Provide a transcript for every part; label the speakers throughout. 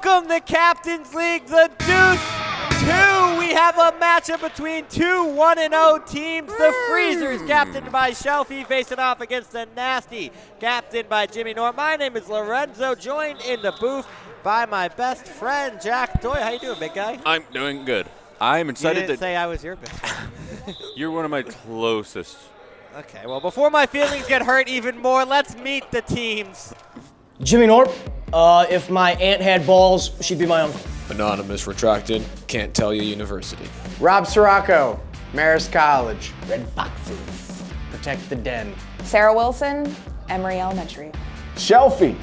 Speaker 1: Welcome to Captain's League, the Deuce 2. We have a matchup between two 1-0 teams. The Freezers, captained by Shelfy, facing off against the Knasty, captained by Jimmy Knorp. My name is Lorenzo, joined in the booth by my best friend, Jack Doyle. How you doing, big guy?
Speaker 2: I'm doing good. I'm excited
Speaker 1: you didn't say I was your best friend.
Speaker 2: You're one of my closest.
Speaker 1: Okay, well, before my feelings get hurt even more, let's meet the teams.
Speaker 3: Jimmy Knorp. If my aunt had balls, she'd be my uncle.
Speaker 4: Anonymous retracted, can't tell you university.
Speaker 5: Rob Sirocco, Marist College.
Speaker 3: Red Foxes. Protect the den.
Speaker 6: Sarah Wilson, Emory Elementary.
Speaker 5: Shelfy,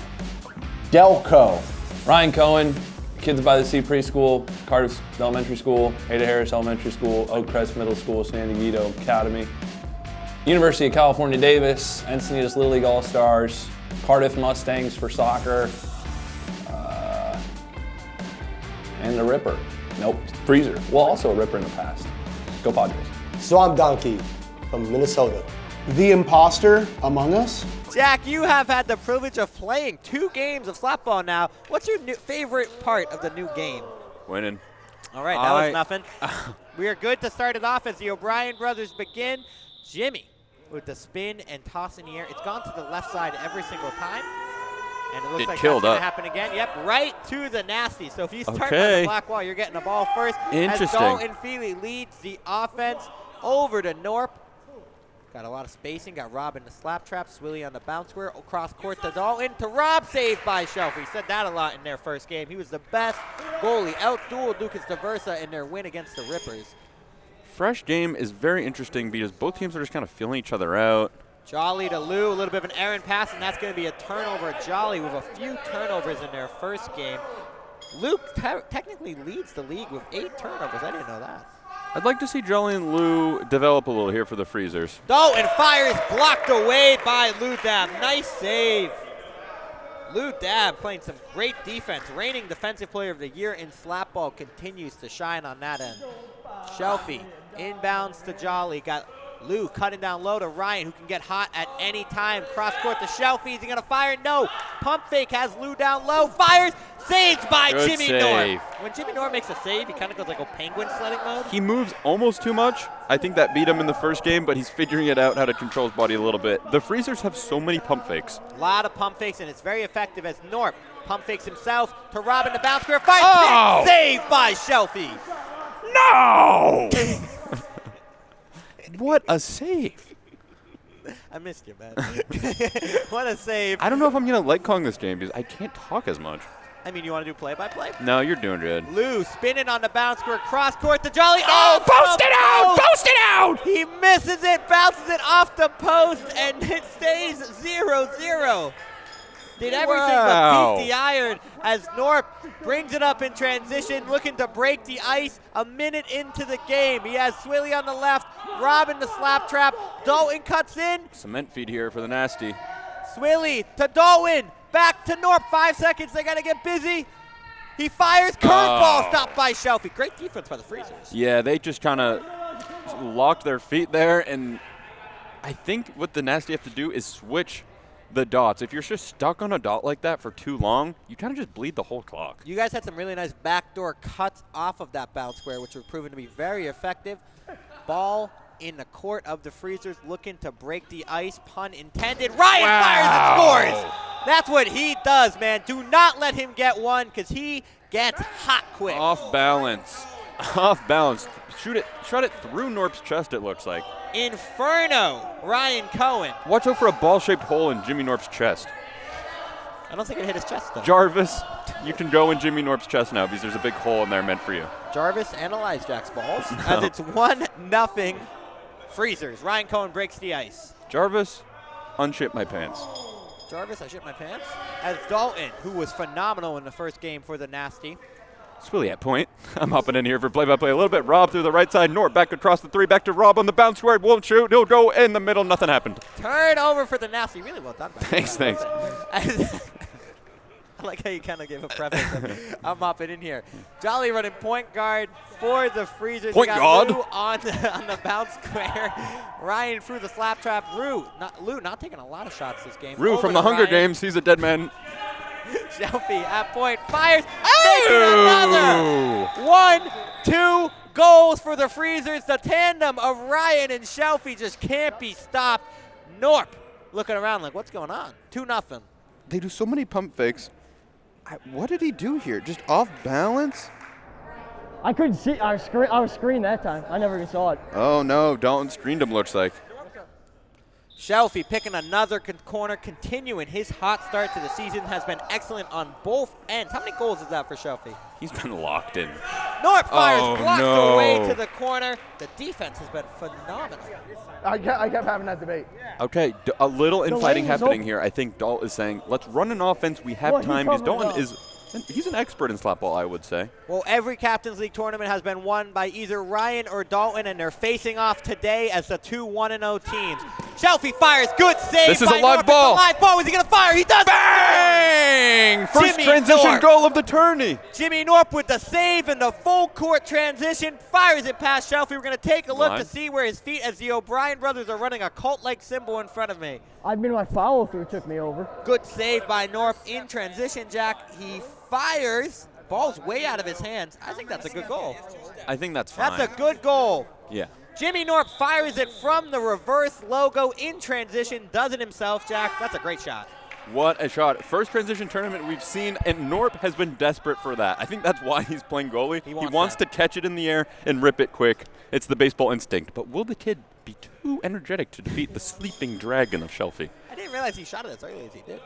Speaker 5: Delco.
Speaker 7: Ryan Cohen, Kids by the Sea Preschool, Cardiff Elementary School, Ada Harris Elementary School, Oak Crest Middle School, San Diego Academy, University of California, Davis, Encinitas Little League All-Stars, Cardiff Mustangs for soccer, and the Ripper. Nope, Freezer. Well, also a Ripper in the past. Go Padres.
Speaker 8: Swamp Donkey from Minnesota.
Speaker 9: The imposter among us?
Speaker 1: Jack, you have had the privilege of playing 2 games of Slapball now. What's your favorite part of the new game?
Speaker 2: Winning.
Speaker 1: All right, that was nothing. We are good to start it off as the O'Brien brothers begin. Jimmy with the spin and toss in the air. It's gone to the left side every single time. And it looks like that's going to happen again. Yep, right to the Knasty. So if you start on the black wall, you're getting the ball first.
Speaker 2: Interesting.
Speaker 1: As Dalton Feely leads the offense over to Knorp. Got a lot of spacing. Got Rob in the slap trap. Swilly on the bounce square. Across court to Dalton. To Rob, saved by Shelfy. Said that a lot in their first game. He was the best goalie. Out-dueled Lucas DeVersa in their win against the Rippers.
Speaker 2: Fresh game is very interesting because both teams are just kind of feeling each other out.
Speaker 1: Jolly to Lou, a little bit of an errant pass, and that's going to be a turnover. Jolly with a few turnovers in their first game. Luke technically leads the league with 8 turnovers. I didn't know that.
Speaker 2: I'd like to see Jolly and Lou develop a little here for the Freezers.
Speaker 1: Oh, and fires blocked away by Lou Dab. Nice save. Lou Dab playing some great defense. Reigning Defensive Player of the Year in Slapball continues to shine on that end. Shelfy inbounds to Jolly. Got Lou cutting down low to Ryan, who can get hot at any time. Cross court to Shelfy. Is he going to fire? No. Pump fake has Lou down low. Fires. Saved by Jimmy Knorp. When Jimmy Knorp makes a save, he kind of goes like a penguin sledding mode.
Speaker 2: He moves almost too much. I think that beat him in the first game, but he's figuring it out how to control his body a little bit. The Freezers have so many pump fakes.
Speaker 1: A lot of pump fakes, and it's very effective as Knorp pump fakes himself to Robin the bounce square. Fires. Saved by Shelfy.
Speaker 2: No! What a save.
Speaker 1: I missed you, man. What a save.
Speaker 2: I don't know if I'm going to like calling this game because I can't talk as much.
Speaker 1: I mean, you want to do play-by-play?
Speaker 2: No, you're doing good.
Speaker 1: Lou spinning on the bounce square, cross court to Jolly.
Speaker 2: Post it out! Post it out!
Speaker 1: He misses it, bounces it off the post, and it stays 0-0. Did everything but beat the iron as Knorp brings it up in transition, looking to break the ice a minute into the game. He has Swilly on the left, Robin the slap trap. Dalton cuts in.
Speaker 2: Cement feed here for the Knasty.
Speaker 1: Swilly to Dalton, back to Knorp. 5 seconds, they got to get busy. He fires, curveball stopped by Shelfy. Great defense by the Freezers.
Speaker 2: Yeah, they just kind of locked their feet there, and I think what the Knasty have to do is switch the dots. If you're just stuck on a dot like that for too long, you kind of just bleed the whole clock.
Speaker 1: You guys had some really nice backdoor cuts off of that bounce square, which were proven to be very effective. Ball in the court of the Freezers, looking to break the ice, pun intended. Ryan fires and scores. That's what he does, man. Do not let him get one because he gets hot quick.
Speaker 2: Off balance. Off balance. Shot it through Knorp's chest, it looks like.
Speaker 1: Inferno, Ryan Cohen.
Speaker 2: Watch out for a ball-shaped hole in Jimmy Knorp's chest.
Speaker 1: I don't think it hit his chest, though.
Speaker 2: Jarvis, you can go in Jimmy Knorp's chest now because there's a big hole in there meant for you.
Speaker 1: Jarvis analyzed Jack's balls as it's 1-0 Freezers. Ryan Cohen breaks the ice.
Speaker 2: Jarvis, unship my pants.
Speaker 1: Jarvis, I shit my pants. As Dalton, who was phenomenal in the first game for the Knasty.
Speaker 2: Swilly at point. I'm hopping in here for play-by-play a little bit. Rob through the right side. Knorp back across the 3. Back to Rob on the bounce square. Won't shoot. He'll go in the middle. Nothing happened.
Speaker 1: Turnover for the Knasty. Really well done.
Speaker 2: Thanks.
Speaker 1: I like how you kind of gave a preface. I'm hopping in here. Jolly running point guard for the Freezers.
Speaker 2: Point guard
Speaker 1: Lou on the bounce square. Ryan through the slap trap. Lou not taking a lot of shots this game.
Speaker 2: Rue from the Hunger Games. He's a dead man.
Speaker 1: Shelfy at point, fires, making another. 1-2 goals for the Freezers. The tandem of Ryan and Shelfy just can't be stopped. Knorp looking around like, what's going on? 2-0.
Speaker 2: They do so many pump fakes. What did he do here? Just off balance?
Speaker 3: I couldn't see. I was screened that time. I never even saw it.
Speaker 2: Oh no, Dalton screened him, looks like.
Speaker 1: Shelfy picking another corner, continuing his hot start to the season, has been excellent on both ends. How many goals is that for Shelfy?
Speaker 2: He's been locked in.
Speaker 1: Knorp fires, blocked
Speaker 2: no.
Speaker 1: away to the corner. The defense has been phenomenal.
Speaker 9: I kept having that debate.
Speaker 2: Okay, a little infighting
Speaker 3: lane was
Speaker 2: happening
Speaker 3: open.
Speaker 2: here. I think Dalton is saying, let's run an offense. We have
Speaker 3: Well, he
Speaker 2: time. Because
Speaker 3: covered it
Speaker 2: Dalton
Speaker 3: up.
Speaker 2: is, he's an expert in slapball, I would say.
Speaker 1: Well, every Captain's League tournament has been won by either Ryan or Dalton, and they're facing off today as the two 1-0 teams. Shelfy fires, good save.
Speaker 2: This is
Speaker 1: by
Speaker 2: a live
Speaker 1: Knorp.
Speaker 2: ball.
Speaker 1: It's a live ball. Is he going to fire? He does.
Speaker 2: Bang! First
Speaker 1: Jimmy
Speaker 2: transition
Speaker 1: Knorp.
Speaker 2: goal of the tourney.
Speaker 1: Jimmy Knorp with the save and the full court transition, fires it past Shelfy. We're going to take a look
Speaker 2: Line.
Speaker 1: to see where his feet, as the O'Brien brothers are running a cult-like symbol in front of me.
Speaker 3: I mean, my follow-through took me over.
Speaker 1: Good save by Knorp in transition, Jack. He fires. Ball's way out of his hands. I think that's a good goal.
Speaker 2: I think that's fine.
Speaker 1: That's a good goal.
Speaker 2: Yeah.
Speaker 1: Jimmy Knorp fires it from the reverse logo in transition. Does it himself, Jack. That's a great shot.
Speaker 2: What a shot. First transition tournament we've seen, and Knorp has been desperate for that. I think that's why he's playing goalie. He wants to catch it in the air and rip it quick. It's the baseball instinct. But will the kid be too energetic to defeat the sleeping dragon of Shelfy?
Speaker 1: I didn't realize he shot it as early as he did.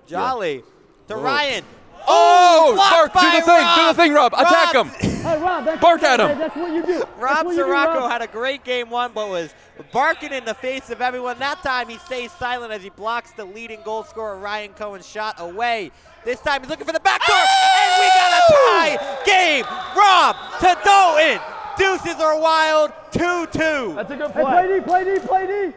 Speaker 1: Jolly to
Speaker 2: Whoa.
Speaker 1: Ryan.
Speaker 2: Oh,
Speaker 1: blocked
Speaker 2: Bark,
Speaker 1: by
Speaker 2: do the thing,
Speaker 1: Rob.
Speaker 2: do the thing, Rob. Attack him.
Speaker 3: Hey, Rob, that's
Speaker 2: Bark at him.
Speaker 3: That's what you do.
Speaker 1: Rob
Speaker 3: That's what you do,
Speaker 1: Sirocco
Speaker 3: Rob.
Speaker 1: had a great game one, but was barking in the face of everyone. That time he stays silent as he blocks the leading goal scorer Ryan Cohen's shot away. This time he's looking for the back door, and we got a tie game. Rob to Dalton. Deuces are wild, 2-2.
Speaker 9: That's a good
Speaker 3: Hey,
Speaker 9: play.
Speaker 3: play D.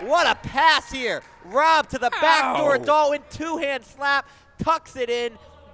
Speaker 1: What a pass here. Rob to the back door, Dalton, two-hand slap, tucks it in.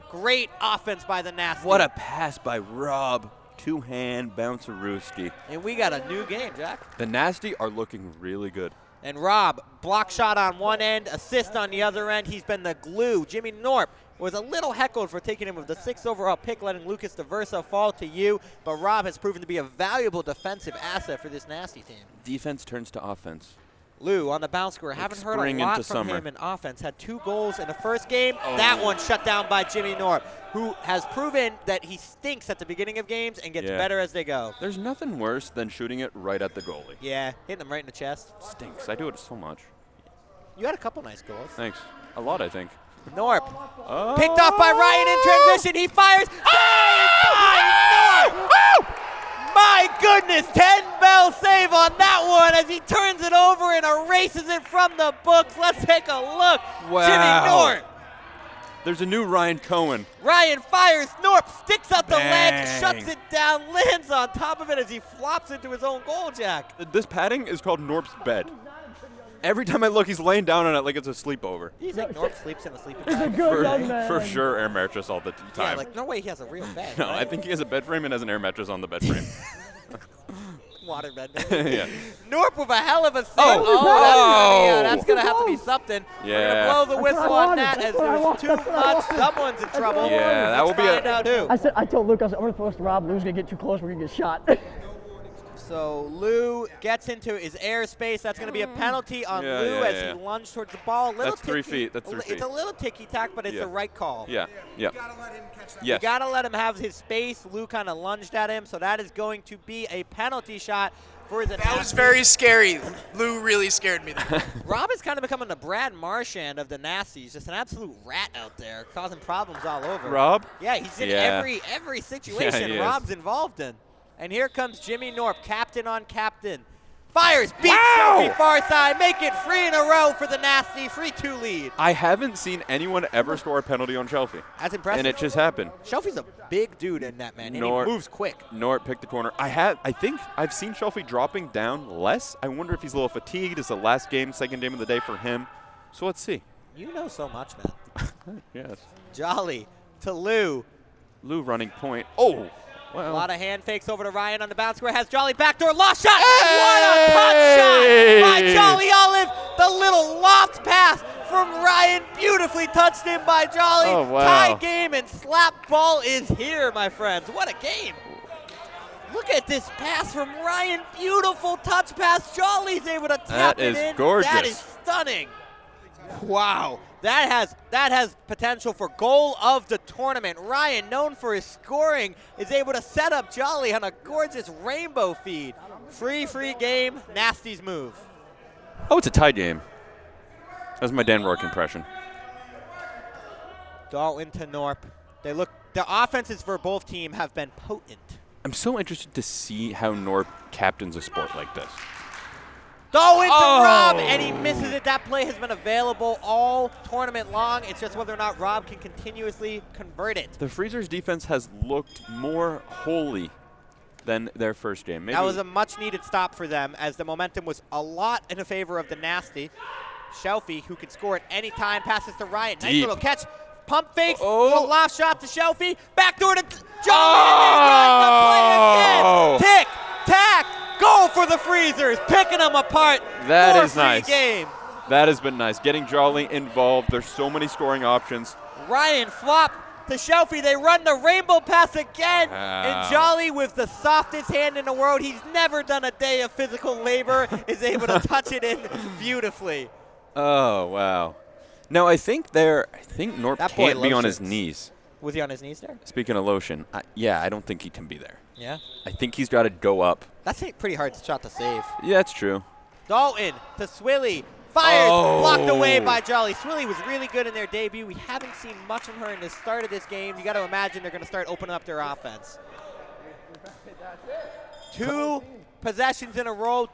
Speaker 1: Great offense by the Knasty.
Speaker 2: What a pass by Rob. Two-hand bouncerooski.
Speaker 1: And we got a new game, Jack.
Speaker 2: The Knasty are looking really good.
Speaker 1: And Rob, block shot on one end, assist on the other end. He's been the glue. Jimmy Knorp was a little heckled for taking him with the 6th overall pick, letting Lucas DeVersa fall to you. But Rob has proven to be a valuable defensive asset for this Knasty team.
Speaker 2: Defense turns to offense.
Speaker 1: Lou on the bounce score. Haven't heard a
Speaker 2: spring
Speaker 1: lot
Speaker 2: into
Speaker 1: from
Speaker 2: summer.
Speaker 1: him in offense. Had 2 goals in the first game. That one shut down by Jimmy Knorp, who has proven that he stinks at the beginning of games and gets better as they go.
Speaker 2: There's nothing worse than shooting it right at the goalie.
Speaker 1: Yeah, hitting him right in the chest.
Speaker 2: Stinks. I do it so much.
Speaker 1: You had a couple nice goals.
Speaker 2: Thanks. A lot, I think.
Speaker 1: Knorp. Picked off by Ryan in transition. He fires. Saved by Knorp. My goodness, 10-bell save on that one as he turns it over and erases it from the books. Let's take a look.
Speaker 2: Wow.
Speaker 1: Jimmy Knorp.
Speaker 2: There's a new Ryan Cohen.
Speaker 1: Ryan fires. Knorp sticks out the leg,
Speaker 2: Bang.
Speaker 1: shuts it down, lands on top of it as he flops into his own goal, Jack.
Speaker 2: This padding is called Knorp's bed. Every time I look, he's laying down on it like it's a sleepover.
Speaker 1: Do you think Knorp sleeps in a sleeping
Speaker 3: He's a
Speaker 1: bag?
Speaker 3: good young man.
Speaker 2: For sure, air mattress all the time.
Speaker 1: Yeah, like no way he has a real bed.
Speaker 2: no,
Speaker 1: right?
Speaker 2: I think he has a bed frame and has an air mattress on the bed frame.
Speaker 1: Waterbed.
Speaker 2: yeah.
Speaker 1: Knorp with a hell of a save.
Speaker 2: Oh.
Speaker 1: That's gonna have to be something. We're
Speaker 2: Yeah.
Speaker 1: gonna blow the whistle on that as
Speaker 3: That's what I
Speaker 1: there's
Speaker 3: wanted.
Speaker 1: too
Speaker 3: That's what I
Speaker 1: much.
Speaker 3: wanted.
Speaker 1: Someone's in trouble.
Speaker 2: Yeah, that will be
Speaker 1: Let's find out who.
Speaker 3: I told Luke, I'm gonna throw this to Rob. Lou's gonna get too close. We're gonna get shot.
Speaker 1: So Lou gets into his airspace. That's going to be a penalty on
Speaker 2: Yeah,
Speaker 1: Lou
Speaker 2: yeah,
Speaker 1: as
Speaker 2: yeah.
Speaker 1: he lunged towards the ball.
Speaker 2: That's 3 feet. That's 3 feet.
Speaker 1: It's a little ticky-tack, but it's
Speaker 2: Yeah.
Speaker 1: the right call.
Speaker 2: Yeah. Yeah.
Speaker 1: You
Speaker 2: Yes.
Speaker 1: got to let him have his space. Lou kind of lunged at him, so that is going to be a penalty shot for the
Speaker 10: That was very scary. Lou really scared me there.
Speaker 1: Rob is kind of becoming the Brad Marchand of the Knasty. He's just an absolute rat out there, causing problems all over.
Speaker 2: Rob?
Speaker 1: Yeah, he's in
Speaker 2: Yeah.
Speaker 1: every situation
Speaker 2: he is.
Speaker 1: Rob's involved in. And here comes Jimmy Knorp, captain on captain. Fires, beats
Speaker 2: Wow!
Speaker 1: Shelfy far side, make it 3 in a row for the Knasty, 3-2 lead.
Speaker 2: I haven't seen anyone ever score a penalty on Shelfy.
Speaker 1: That's impressive.
Speaker 2: And it just happened.
Speaker 1: Shelfy's a big dude in that, man, and he
Speaker 2: Knorp-
Speaker 1: moves quick.
Speaker 2: Knorp picked the corner. I think I've seen Shelfy dropping down less. I wonder if he's a little fatigued. It's the last game, second game of the day for him. So let's see.
Speaker 1: You know so much, man.
Speaker 2: Yes.
Speaker 1: Jolly to Lou.
Speaker 2: Lou running point. Oh,
Speaker 1: A
Speaker 2: well.
Speaker 1: lot of hand fakes over to Ryan on the bounce square. Has Jolly backdoor loft shot.
Speaker 2: Hey!
Speaker 1: What a touch shot by Jolly Olive. The little loft pass from Ryan, beautifully touched in by Jolly.
Speaker 2: Oh, wow.
Speaker 1: Tie game, and Slapball is here, my friends. What a game. Look at this pass from Ryan. Beautiful touch pass. Jolly's able to tap it in.
Speaker 2: That is gorgeous.
Speaker 1: That is stunning. Wow. That has potential for goal of the tournament. Ryan, known for his scoring, is able to set up Jolly on a gorgeous rainbow feed. Free game. Knasty's move.
Speaker 2: Oh, it's a tie game. That was my Dan Rourke impression.
Speaker 1: Dalton to Knorp. The offenses for both teams have been potent. I'm
Speaker 2: so interested to see how Knorp captains a sport like this.
Speaker 1: Dalton to Rob, and he misses it. That play has been available all tournament long. It's just whether or not Rob can continuously convert it.
Speaker 2: The Freezers' defense has looked more holy than their first game. Maybe
Speaker 1: that was a much-needed stop for them, as the momentum was a lot in favor of the Knasty. Shelfy, who can score at any time, passes to Ryan. Nice little catch. Pump fakes, little loft shot to Shelfy. Backdoor to Jolly, and they run the play again. Tick, tack, goal for the Freezers, picking them apart.
Speaker 2: That is
Speaker 1: free
Speaker 2: nice.
Speaker 1: Game.
Speaker 2: That has been nice. Getting Jolly involved. There's so many scoring options.
Speaker 1: Ryan flop to Shelfy. They run the rainbow pass again. And Jolly, with the softest hand in the world, he's never done a day of physical labor, is able to touch it in beautifully.
Speaker 2: Oh, wow. Now, I think Knorp can't be on his knees.
Speaker 1: Was he on his knees there?
Speaker 2: Speaking of lotion, I don't think he can be there.
Speaker 1: Yeah?
Speaker 2: I think he's got to go up.
Speaker 1: That's a pretty hard shot to save.
Speaker 2: Yeah, that's true.
Speaker 1: Dalton to Swilly. Fires, blocked away by Jolly. Swilly was really good in their debut. We haven't seen much from her in the start of this game. You got to imagine they're going to start opening up their offense. 2 possessions in a row,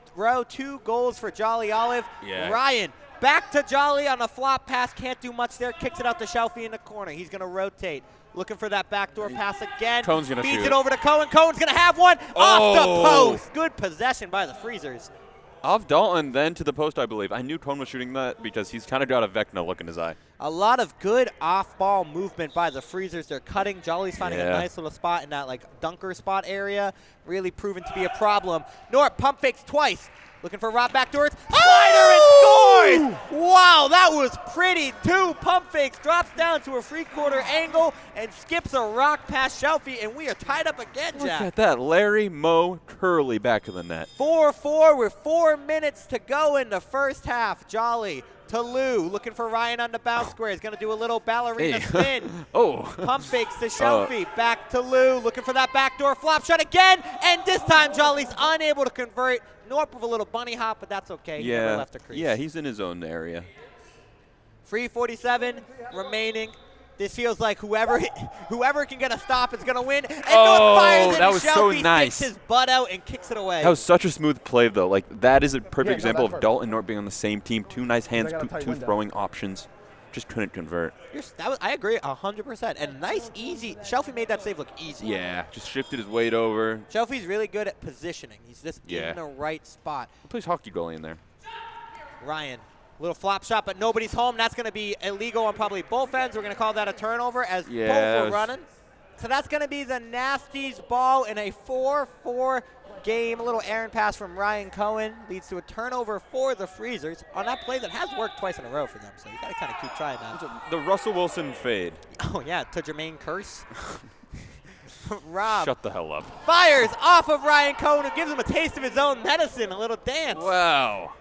Speaker 1: 2 goals for Jolly Olive.
Speaker 2: Yeah.
Speaker 1: Ryan back to Jolly on a flop pass. Can't do much there. Kicks it out to Shelfy in the corner. He's going to rotate. Looking for that backdoor pass again.
Speaker 2: Cohen's going to shoot.
Speaker 1: Feeds it over to Cohen. Cohen's going to have one off the post. Good possession by the Freezers.
Speaker 2: Off Dalton, then to the post, I believe. I knew Cohen was shooting that because he's kind of got a Vecna look in his eye.
Speaker 1: A lot of good off-ball movement by the Freezers. They're cutting. Jolly's finding a nice little spot in that dunker spot area. Really proven to be a problem. Knorp pump fakes twice. Looking for Rob backdoors. Slider and scores! Wow, that was pretty. 2 pump fakes. Drops down to a free-quarter angle and skips a rock past Shelfy, and we are tied up again, Jack.
Speaker 2: Look at that. Larry, Mo, Curly back of the net.
Speaker 1: 4-4 with 4 minutes to go in the first half. Jolly to Lou, looking for Ryan on the bounce square. He's going to do a little ballerina spin. Pump fakes to Shelfy. Back to Lou, looking for that backdoor flop shot again, and this time Jolly's unable to convert. Knorp with a little bunny hop, but that's okay. He never left the crease.
Speaker 2: Yeah, he's in his own area.
Speaker 1: 3:47 remaining. This feels like whoever can get a stop is going to win. And Knorp fires it,
Speaker 2: that was so
Speaker 1: Shelfy
Speaker 2: nice.
Speaker 1: sticks his butt out and kicks it away.
Speaker 2: That was such a smooth play, though. Like, that is a perfect example of Dalton and Knorp being on the same team. 2 nice hands, 2 throwing options. Just couldn't convert.
Speaker 1: I agree 100%. And nice, easy. Shelfy made that save look easy.
Speaker 2: Yeah, just shifted his weight over.
Speaker 1: Shelfy's really good at positioning. He's just in the right spot.
Speaker 2: He plays hockey goalie in there.
Speaker 1: Ryan, little flop shot, but nobody's home. That's going to be illegal on probably both ends. We're going to call that a turnover as both were running. So that's going to be the Knasty's ball in a 4-4 game. A little errant pass from Ryan Cohen leads to a turnover for the Freezers on that play that has worked twice in a row for them. So you got to kind of keep trying that.
Speaker 2: The Russell Wilson fade.
Speaker 1: Oh, yeah, to Jermaine Curse. Rob.
Speaker 2: Shut the hell up.
Speaker 1: Fires off of Ryan Cohen, who gives him a taste of his own medicine, a little dance.
Speaker 2: Wow.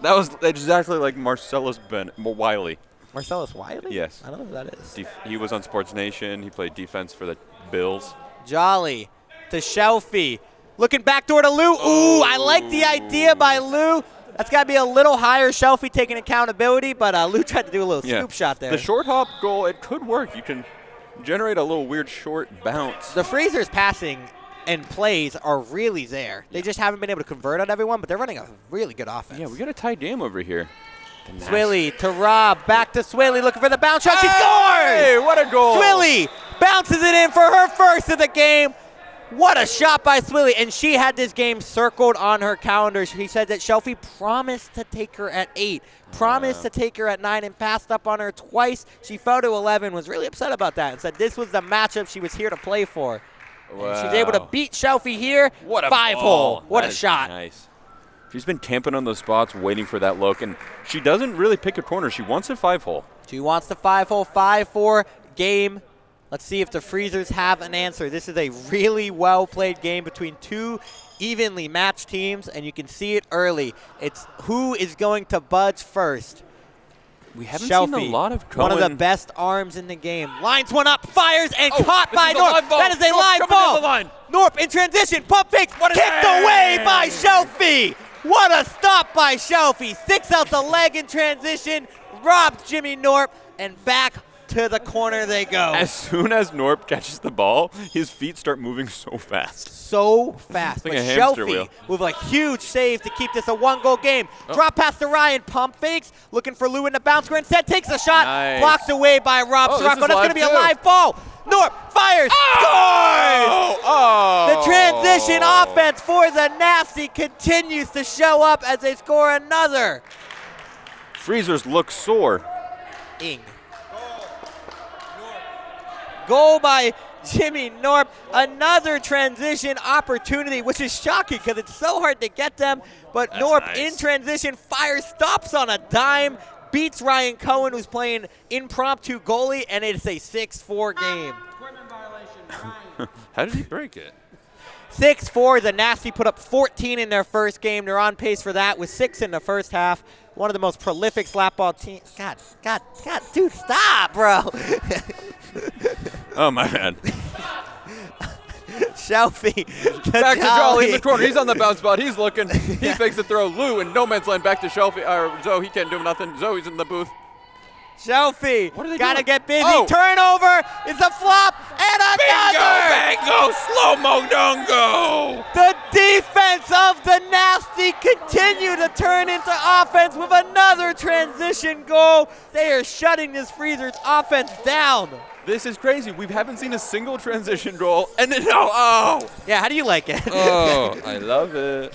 Speaker 2: That was exactly like Marcellus Wiley.
Speaker 1: Marcellus Wiley?
Speaker 2: Yes.
Speaker 1: I don't know who that is.
Speaker 2: He was on Sports Nation. He played defense for the Bills.
Speaker 1: Jolly to Shelfy. Looking backdoor to Lou. Ooh, I like the idea by Lou. That's got to be a little higher. Shelfy taking accountability, but Lou tried to do a little scoop shot there.
Speaker 2: The short hop goal, it could work. You can generate a little weird short bounce.
Speaker 1: The Freezers passing and plays are really there. They just haven't been able to convert on everyone, but they're running a really good offense.
Speaker 2: Yeah, we got a tight game over here.
Speaker 1: Swilly to Rob, back to Swilly, looking for the bounce shot. She scores!
Speaker 2: Hey, what a goal!
Speaker 1: Swilly bounces it in for her first of the game. What a shot by Swilly, and she had this game circled on her calendar. She said that Shelfy promised to take her at 8, promised to take her at 9, and passed up on her twice. She fell to 11, was really upset about that, and said this was the matchup she was here to play for. Wow. And she's able to beat Shelfy here.
Speaker 2: What a
Speaker 1: 5-hole. What a shot.
Speaker 2: Nice. She's been camping on those spots, waiting for that look, and she doesn't really pick a corner. She wants a 5-hole.
Speaker 1: She wants the 5-hole, 5-4 game. Let's see if the Freezers have an answer. This is a really well-played game between two evenly matched teams, and you can see it early. It's who is going to budge first.
Speaker 2: We haven't
Speaker 1: Shelfy,
Speaker 2: seen a lot of Cohen.
Speaker 1: one of the best arms in the game. Lines one up, fires, and caught
Speaker 2: this
Speaker 1: by
Speaker 2: is a
Speaker 1: Knorp.
Speaker 2: live ball.
Speaker 1: That is a
Speaker 2: Knorp
Speaker 1: live
Speaker 2: coming
Speaker 1: ball.
Speaker 2: down the line.
Speaker 1: Knorp in transition, pump fakes, kicked away by Shelfy. What a stop by Shelfy. Sticks out the leg in transition, robs Jimmy Knorp, and back to the corner they go.
Speaker 2: As soon as Knorp catches the ball, his feet start moving so fast.
Speaker 1: So fast.
Speaker 2: Like
Speaker 1: But
Speaker 2: a hamster
Speaker 1: Shelfy
Speaker 2: wheel.
Speaker 1: with a huge save to keep this a 1-goal game. Drop pass to Ryan, pump fakes, looking for Lou in the bounce square. Instead takes a shot,
Speaker 2: Nice.
Speaker 1: blocked away by Rob
Speaker 2: Oh, this
Speaker 1: Sirocco.
Speaker 2: is
Speaker 1: That's going to
Speaker 2: live
Speaker 1: be a
Speaker 2: too.
Speaker 1: live ball. Knorp fires, scores! The transition offense for the Knasty continues to show up as they score another.
Speaker 2: Freezers look sore.
Speaker 1: Ing. Goal by Jimmy Knorp. Another transition opportunity, which is shocking because it's so hard to get them. But
Speaker 2: That's
Speaker 1: Knorp
Speaker 2: nice.
Speaker 1: in transition, fires, stops on a dime, beats Ryan Cohen, who's playing impromptu goalie, and it's a 6-4 game.
Speaker 2: How did he break it?
Speaker 1: 6-4, the Knasty put up 14 in their first game. They're on pace for that with 6 in the first half. One of the most prolific slapball teams. God, dude, stop, bro.
Speaker 2: Oh, my bad.
Speaker 1: Shelfy.
Speaker 2: Back to Jolly in the corner. He's on the bounce spot. He's looking. He fakes the throw. Lou in no man's land back to Shelfy. Zoe, he can't do nothing. Zoe's in the booth.
Speaker 1: Shelfy,
Speaker 2: What are they
Speaker 1: gotta
Speaker 2: doing?
Speaker 1: get busy.
Speaker 2: Oh.
Speaker 1: Turnover. It's a flop and another.
Speaker 2: Bingo, slow-mo, dongo.
Speaker 1: The defense of the Knasty continue to turn into offense with another transition goal. They are shutting this Freezers offense down.
Speaker 2: This is crazy. We haven't seen a single transition goal. And then,
Speaker 1: Yeah, how do you like it?
Speaker 2: Oh, I love it.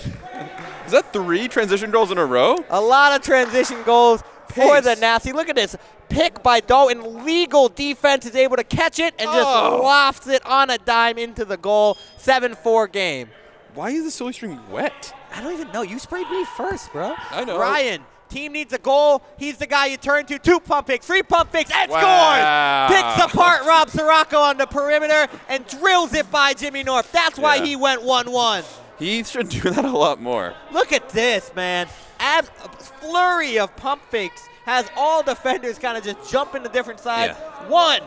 Speaker 2: Is that 3 transition goals in a row?
Speaker 1: A lot of transition goals for
Speaker 2: Pace.
Speaker 1: the Knasty. Look at this. Pick by Dalton. Legal defense is able to catch it and just lofts it on a dime into the goal. 7-4 game.
Speaker 2: Why is the silly string wet?
Speaker 1: I don't even know. You sprayed me first, bro.
Speaker 2: I know.
Speaker 1: Ryan, team needs a goal. He's the guy you turn to. 2 pump fakes, 3 pump fakes, and
Speaker 2: Wow.
Speaker 1: scores! Picks apart Rob Sirocco on the perimeter and drills it by Jimmy Knorp. That's why
Speaker 2: Yeah.
Speaker 1: he went 1-1.
Speaker 2: He should do that a lot more.
Speaker 1: Look at this, man. A flurry of pump fakes has all defenders kind of just jump into different sides.
Speaker 2: Yeah.
Speaker 1: 1,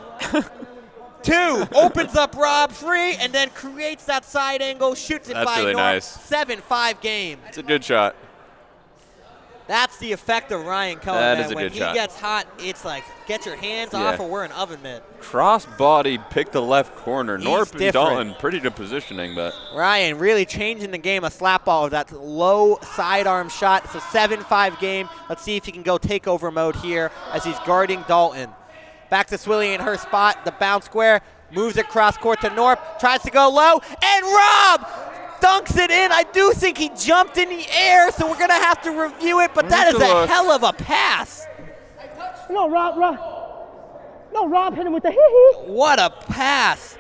Speaker 1: 2, opens up Rob free, and then creates that side angle, shoots it
Speaker 2: That's
Speaker 1: by
Speaker 2: really
Speaker 1: Knorp.
Speaker 2: nice.
Speaker 1: 7-5 game.
Speaker 2: It's a good shot.
Speaker 1: That's the effect of Ryan Cohen.
Speaker 2: That
Speaker 1: man.
Speaker 2: is a
Speaker 1: when
Speaker 2: good
Speaker 1: he
Speaker 2: shot.
Speaker 1: gets hot, it's like, get your hands off or we're an oven mitt.
Speaker 2: Cross-body, pick the left corner.
Speaker 1: He's
Speaker 2: Knorp and
Speaker 1: different.
Speaker 2: Dalton, pretty good positioning, but
Speaker 1: Ryan really changing the game. A slap ball with that low sidearm shot. It's a 7-5 game. Let's see if he can go takeover mode here as he's guarding Dalton. Back to Swilly in her spot. The bounce square. Moves it cross court to Knorp. Tries to go low. And Rob dunks it in. I do think he jumped in the air, so we're going to have to review it. But that is a hell of a pass.
Speaker 9: No, Rob hit him with the hee-hee.
Speaker 1: What a pass.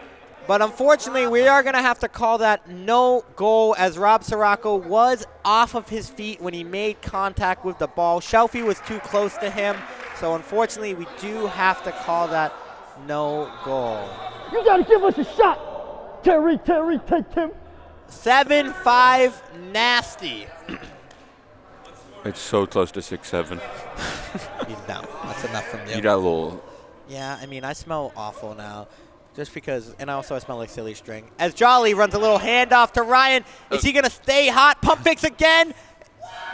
Speaker 1: But unfortunately, we are going to have to call that no goal as Rob Sirocco was off of his feet when he made contact with the ball. Shelfy was too close to him. So unfortunately, we do have to call that no goal.
Speaker 9: You gotta give us a shot. Terry, take him.
Speaker 1: 7-5 Knasty.
Speaker 2: it's so close to 6-7.
Speaker 1: He's down. That's enough from you.
Speaker 2: You got a little...
Speaker 1: Yeah, I mean, I smell awful now. Just because, and also I smell like silly string. As Jolly runs a little handoff to Ryan. Is he going to stay hot? Pump fakes again.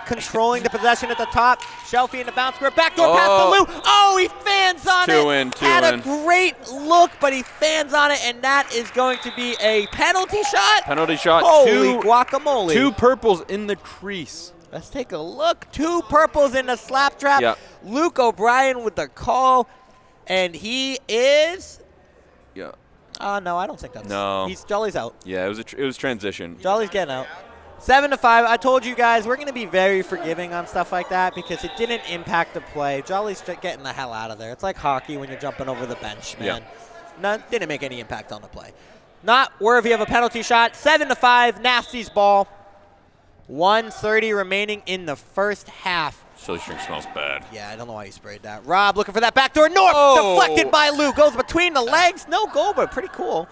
Speaker 1: Controlling the possession at the top. Shelfy in the bounce square. Backdoor pass to Lou. Oh, he fans on it. Had a great look, but he fans on it, and that is going to be a penalty shot.
Speaker 2: Penalty shot.
Speaker 1: Holy guacamole.
Speaker 2: 2 purples in the crease.
Speaker 1: Let's take a look. 2 purples in the slap trap.
Speaker 2: Yeah.
Speaker 1: Luke O'Brien with the call, and he is...
Speaker 2: Yeah.
Speaker 1: No, I don't think that's...
Speaker 2: No.
Speaker 1: Jolly's out.
Speaker 2: Yeah, it was transition.
Speaker 1: Jolly's getting out. 7-5. I told you guys we're going to be very forgiving on stuff like that because it didn't impact the play. Jolly's getting the hell out of there. It's like hockey when you're jumping over the bench, man. No, didn't make any impact on the play. Not worthy of a penalty shot. 7-5. Knasty's ball. 1:30 remaining in the first half.
Speaker 2: Chili string smells bad.
Speaker 1: Yeah, I don't know why he sprayed that. Rob looking for that backdoor. Knorp deflected by Lou. Goes between the legs. No goal, but pretty cool.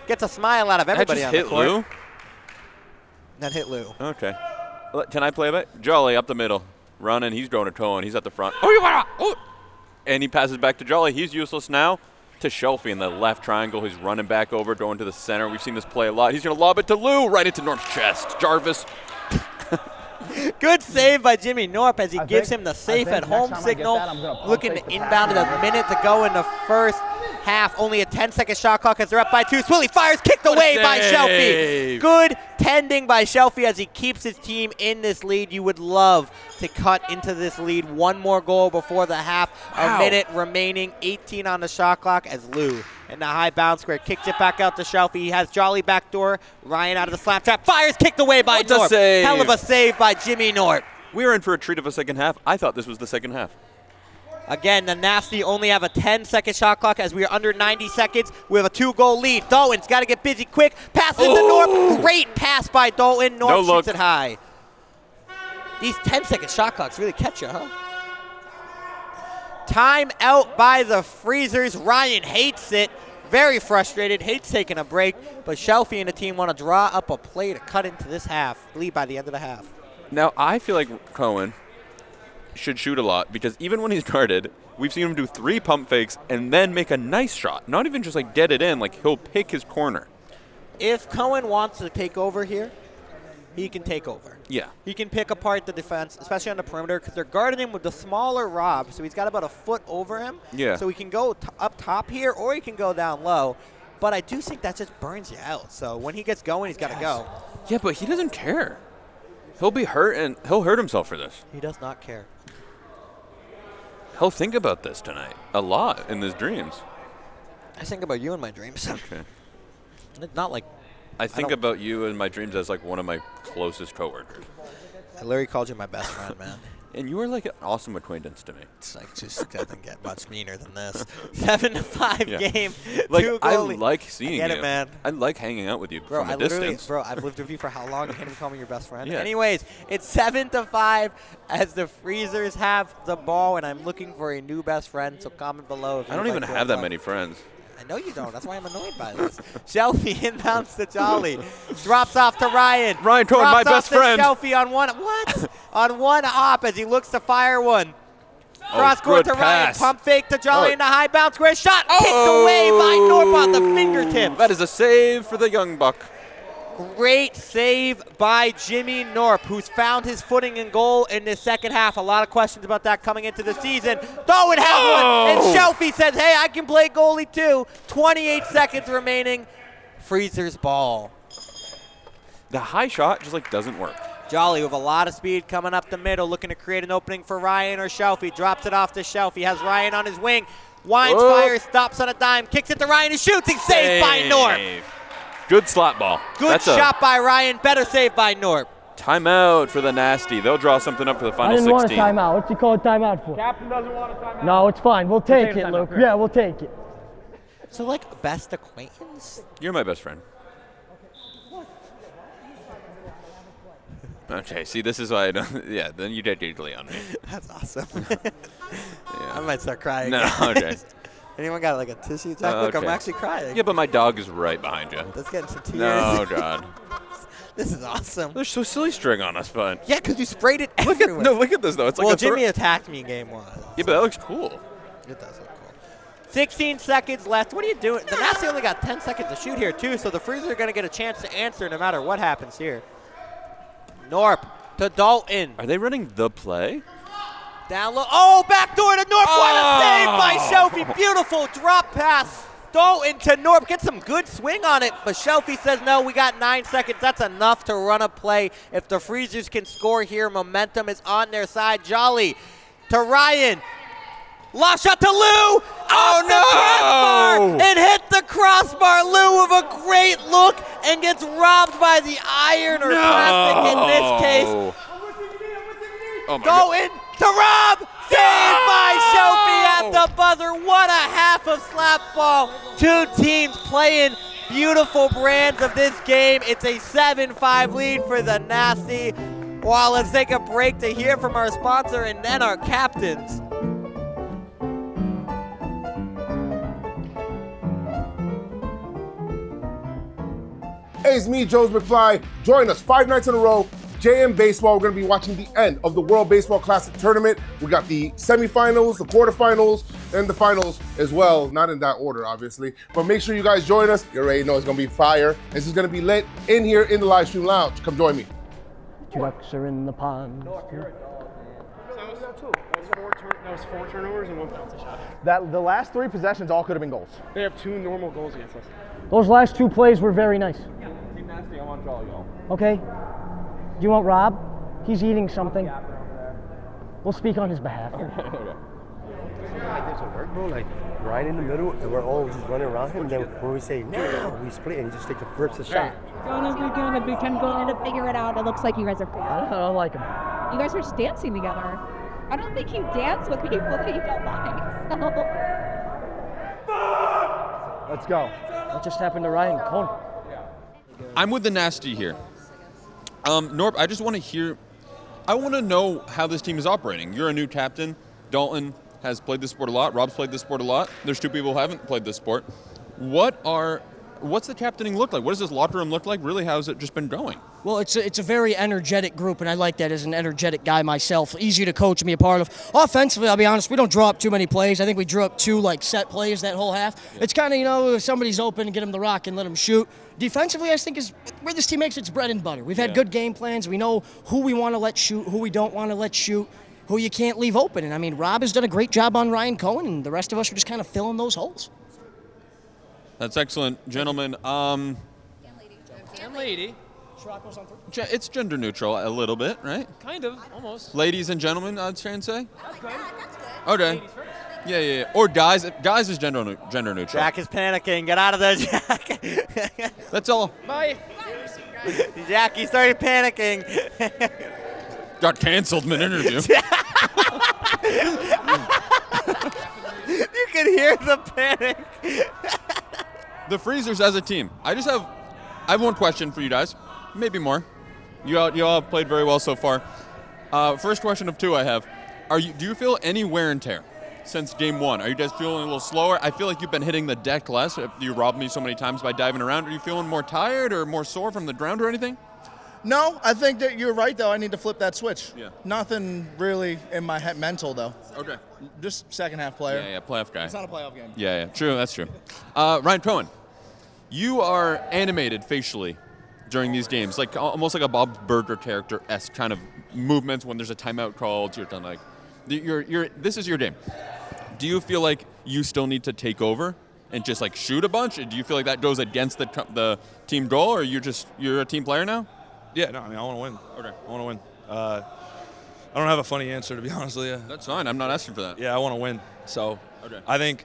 Speaker 1: Gets a smile out of everybody on the court.
Speaker 2: That just hit Lou?
Speaker 1: That hit Lou.
Speaker 2: Okay. Can I play a bit? Jolly up the middle. Running. He's going to Cohen. He's at the front. Oh! And he passes back to Jolly. He's useless now. To Shelfy in the left triangle. He's running back over, going to the center. We've seen this play a lot. He's going to lob it to Lou, right into Knorp's chest. Jarvis.
Speaker 1: Good save by Jimmy Knorp as he gives him the safe at home signal. Looking to inbound it a minute to go in the first half. Only a 10-second shot clock as they're up by 2. Swilly fires, kicked away by Shelfy. Good tending by Shelfy as he keeps his team in this lead. You would love to cut into this lead. One more goal before the half.
Speaker 2: Wow.
Speaker 1: A minute remaining, 18 on the shot clock as Lou in the high bounce square kicks it back out to Shelfy. He has Jolly backdoor. Ryan out of the slap trap. Fires, kicked away by Knorp. Hell of a save by Jimmy Knorp.
Speaker 2: We were in for a treat of a second half. I thought this was the second half.
Speaker 1: Again, the Knasty only have a 10-second shot clock as we are under 90 seconds. We have a 2-goal lead. Dalton's got to get busy quick. Pass into Knorp. Great pass by Dalton. Knorp shoots it high. These 10-second shot clocks really catch you, huh? Time out by the Freezers. Ryan hates it. Very frustrated. Hates taking a break. But Shelfy and the team want to draw up a play to cut into this half. Lead by the end of the half.
Speaker 2: Now, I feel like Cohen should shoot a lot because even when he's guarded, we've seen him do 3 pump fakes and then make a nice shot. Not even just like dead it in, like he'll pick his corner.
Speaker 1: If Cohen wants to take over here, he can take over.
Speaker 2: Yeah.
Speaker 1: He can pick apart the defense, especially on the perimeter, because they're guarding him with the smaller Rob, so he's got about a foot over him.
Speaker 2: Yeah.
Speaker 1: So he can go up top here, or he can go down low. But I do think that just burns you out. So when he gets going, he's got to go.
Speaker 2: Yeah, but he doesn't care. He'll be hurt, and he'll hurt himself for this.
Speaker 1: He does not care.
Speaker 2: He'll think about this tonight a lot in his dreams.
Speaker 1: I think about you in my dreams.
Speaker 2: Okay.
Speaker 1: Not like...
Speaker 2: I think about you in my dreams as like one of my closest coworkers.
Speaker 1: I literally called you my best friend, man.
Speaker 2: And you were like an awesome acquaintance to me.
Speaker 1: It's like just doesn't get much meaner than this. 7-5 game.
Speaker 2: Like
Speaker 1: 2
Speaker 2: I
Speaker 1: goalie.
Speaker 2: like seeing
Speaker 1: I get
Speaker 2: you.
Speaker 1: it, man.
Speaker 2: I like hanging out with you
Speaker 1: Bro,
Speaker 2: from a distance.
Speaker 1: Bro, I've lived with you for how long? You can't even call me your best friend.
Speaker 2: Yeah.
Speaker 1: Anyways, it's 7-5 as the Freezers have the ball, and I'm looking for a new best friend. So comment below. If
Speaker 2: I don't even have that many friends.
Speaker 1: I know you don't. That's why I'm annoyed by this. Shelfy inbounds to Jolly. Drops off to Ryan.
Speaker 2: Ryan Cohen, my best friend.
Speaker 1: Shelfy on one. What? On one hop as he looks to fire one. Cross court to Ryan. Pump fake to Jolly in the high bounce. Great shot. Kicked away by Knorp on the fingertips.
Speaker 2: That is a save for the young buck.
Speaker 1: Great save by Jimmy Knorp, who's found his footing in goal in the second half. A lot of questions about that coming into the season. Doyle has one, and Shelfy says, hey, I can play goalie too. 28 seconds remaining. Freezers ball.
Speaker 2: The high shot just like doesn't work.
Speaker 1: Jolly with a lot of speed coming up the middle, looking to create an opening for Ryan or Shelfy. Drops it off to Shelfy, has Ryan on his wing. Winds fire, stops on a dime, kicks it to Ryan, and shoots. He's saved by Knorp.
Speaker 2: Good slap ball.
Speaker 1: Good shot by Ryan. Better save by Knorp.
Speaker 2: Timeout for the Knasty. They'll draw something up for the final 16.
Speaker 9: I didn't want a timeout. What's he call a timeout for?
Speaker 11: Captain doesn't want a timeout.
Speaker 9: No, it's fine. We'll take it, Luke. Yeah, we'll take it.
Speaker 1: So, like, best acquaintance?
Speaker 2: You're my best friend. Okay, see, this is why I don't. Yeah, then you did deeply on me.
Speaker 1: That's awesome.
Speaker 2: Yeah.
Speaker 1: I might start crying.
Speaker 2: No, okay.
Speaker 1: Anyone got like a tissue? Jack, look, I'm actually crying.
Speaker 2: Yeah, but my dog is right behind you.
Speaker 1: Let's get into tears.
Speaker 2: No, God.
Speaker 1: This is awesome.
Speaker 2: There's so silly string on us, but.
Speaker 1: Yeah, because you sprayed it everywhere.
Speaker 2: Look at this, though. It's like
Speaker 1: well, Jimmy attacked me in game 1.
Speaker 2: Yeah, but that looks cool.
Speaker 1: It does look cool. 16 seconds left. What are you doing? The Knasty only got 10 seconds to shoot here, too, so the Freezers are going to get a chance to answer no matter what happens here. Knorp to Dalton.
Speaker 2: Are they running the play?
Speaker 1: Down low. Oh, backdoor to Knorp. What a save by Shelfy. Beautiful drop pass. Dalton to Knorp. Get some good swing on it, but Shelfy says, no, we got 9 seconds. That's enough to run a play. If the Freezers can score here, momentum is on their side. Jolly to Ryan. Loft shot to Lou. Off the crossbar and hit the crossbar. Lou with a great look and gets robbed by the iron or plastic in this case.
Speaker 2: Oh my
Speaker 1: Going to Rob. Saved by Shelfy at the buzzer. What a half of Slapball. 2 teams playing beautiful brands of this game. It's a 7-5 lead for the Knasty. Well, let's take a break to hear from our sponsor and then our captains.
Speaker 11: Hey, it's me, Jones McFly. Join us 5 nights in a row. JM Baseball. We're going to be watching the end of the World Baseball Classic Tournament. We got the semifinals, the quarterfinals, and the finals as well. Not in that order, obviously. But make sure you guys join us. You already know it's going to be fire. This is going to be lit in here in the live stream lounge. Come join me.
Speaker 9: Ducks are in the pond.
Speaker 12: That was 4 turnovers and 1 penalty shot.
Speaker 13: The last 3 possessions all could have been goals.
Speaker 12: They have 2 normal goals against us.
Speaker 9: Those last 2 plays were very nice.
Speaker 12: Yeah. Team Knasty, I want y'all.
Speaker 9: Okay. Do you want Rob? He's eating something. We'll speak on his behalf.
Speaker 8: Like there's a work, bro, like right in the middle, and we're all just running around him. Then when we say no, we split and he just takes the first shot.
Speaker 14: We're going to figure it out. It looks like you guys are fine.
Speaker 9: I don't like him.
Speaker 14: You guys are just dancing together. I don't think you dance with people that you don't like.
Speaker 9: Let's go. What just happened to Ryan Cohen?
Speaker 2: I'm with the Knasty here. Knorp, I just want to hear, I want to know how this team is operating. You're a new captain. Dalton has played this sport a lot. Rob's played this sport a lot. There's 2 people who haven't played this sport. What's the captaining look like? What does this locker room look like? Really, how has it just been going?
Speaker 3: Well, it's a very energetic group, and I like that as an energetic guy myself. Easy to coach and be a part of. Offensively, I'll be honest, we don't draw up too many plays. I think we drew up 2 set plays that whole half. Yeah. It's kind of, if somebody's open, get them the rock and let them shoot. Defensively, I think is where this team makes its bread and butter. We've had good game plans. We know who we want to let shoot, who we don't want to let shoot, who you can't leave open. And I mean, Rob has done a great job on Ryan Cohen, and the rest of us are just kind of filling those holes.
Speaker 2: That's excellent, gentlemen.
Speaker 15: And lady.
Speaker 2: It's gender neutral a little bit, right?
Speaker 15: Kind of, almost.
Speaker 2: Ladies and gentlemen, I'd try and say.
Speaker 15: That's good. That's
Speaker 2: good. Okay. Yeah. Or guys. Guys is gender neutral.
Speaker 1: Jack is panicking. Get out of there, Jack.
Speaker 2: That's all.
Speaker 15: Bye.
Speaker 1: Jack, he started panicking.
Speaker 2: Got canceled mid-interview.
Speaker 1: You can hear the panic.
Speaker 2: The Freezers as a team. I have one question for you guys. Maybe more. You all have played very well so far. First question of 2 I have. Do you feel any wear and tear since game 1? Are you guys feeling a little slower? I feel like you've been hitting the deck less. You robbed me so many times by diving around. Are you feeling more tired or more sore from the ground or anything?
Speaker 16: No, I think that you're right, though. I need to flip that switch.
Speaker 2: Yeah.
Speaker 16: Nothing really in my head mental, though.
Speaker 2: Okay.
Speaker 16: Just second half player.
Speaker 2: Yeah, playoff guy.
Speaker 16: It's not a playoff game.
Speaker 2: Yeah, true, that's true. Ryan Cohen, you are animated facially during these games, like almost like a Bob Burger character-esque kind of movements when there's a timeout called. You're done like, this is your game. Do you feel like you still need to take over and just like shoot a bunch? Do you feel like that goes against the team goal, or you're a team player now?
Speaker 17: Yeah, no, I mean, I want to win.
Speaker 2: Okay.
Speaker 17: I want to win. I don't have a funny answer, to be honest with you.
Speaker 2: That's fine. I'm not asking for that.
Speaker 17: Yeah, I want to win. So
Speaker 2: okay.
Speaker 17: I think.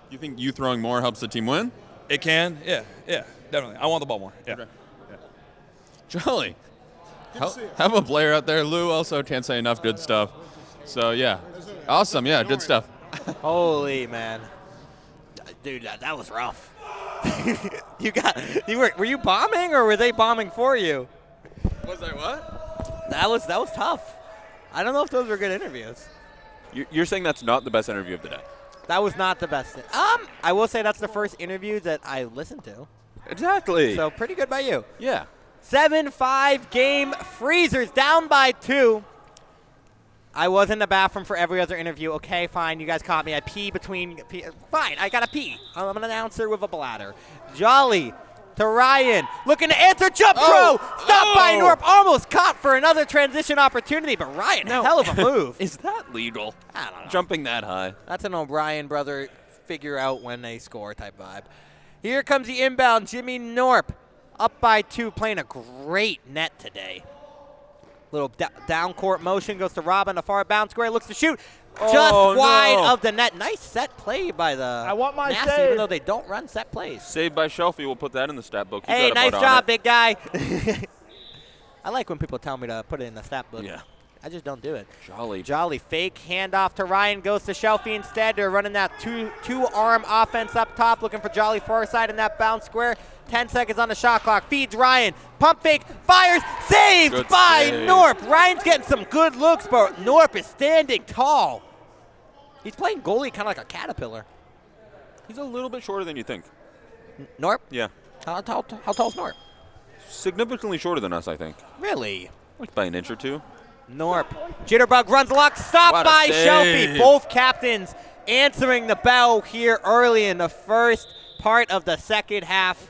Speaker 2: You think you throwing more helps the team win?
Speaker 17: It can. Yeah, definitely. I want the ball more. Yeah.
Speaker 2: Okay. Jolly. Have a player out there. Lou also can't say enough good stuff. So, yeah. Awesome. Yeah, good stuff.
Speaker 1: Holy man. Dude, that was rough. Were you bombing or were they bombing for you?
Speaker 2: Was I what?
Speaker 1: That was tough. I don't know if those were good interviews.
Speaker 2: You're saying that's not the best interview of the day?
Speaker 1: That was not the best. I will say that's the first interview that I listened to.
Speaker 2: Exactly.
Speaker 1: So pretty good by you.
Speaker 2: Yeah.
Speaker 1: 7-5 game Freezers down by 2. I was in the bathroom for every other interview. Okay, fine. You guys caught me. I pee between. Fine, I got to pee. I'm an announcer with a bladder. Jolly to Ryan. Looking to answer jump throw. Stopped by Knorp. Almost caught for another transition opportunity, but Ryan, hell of a move.
Speaker 2: Is that legal?
Speaker 1: I don't know.
Speaker 2: Jumping that high.
Speaker 1: That's an O'Brien brother figure out when they score type vibe. Here comes the inbound. Jimmy Knorp up by 2, playing a great net today. Little down court motion, goes to Rob on the far bounce square, looks to shoot. Just wide of the net. Nice set play by the
Speaker 13: I want my
Speaker 1: Knasty,
Speaker 13: save.
Speaker 1: even though they don't run set plays.
Speaker 2: Saved by Shelfy. We'll put that in the stat book.
Speaker 1: Hey, nice job, big guy. I like when people tell me to put it in the stat book.
Speaker 2: Yeah.
Speaker 1: I just don't do it.
Speaker 2: Jolly
Speaker 1: fake handoff to Ryan, goes to Shelfy instead. They're running that two-arm offense up top, looking for Jolly far side in that bounce square. 10 seconds on the shot clock. Feeds Ryan. Pump fake. Fires. Saved
Speaker 2: Good
Speaker 1: by
Speaker 2: save.
Speaker 1: Knorp. Ryan's getting some good looks, but Knorp is standing tall. He's playing goalie kind of like a caterpillar.
Speaker 2: He's a little bit shorter than you think.
Speaker 1: Knorp?
Speaker 2: Yeah.
Speaker 1: How tall is Knorp?
Speaker 2: Significantly shorter than us, I think.
Speaker 1: Really?
Speaker 2: Like by an inch or two.
Speaker 1: Knorp. Jitterbug runs lock. Stopped
Speaker 2: What a
Speaker 1: by
Speaker 2: save.
Speaker 1: Shelfy. Both captains answering the bell here early in the first part of the second half.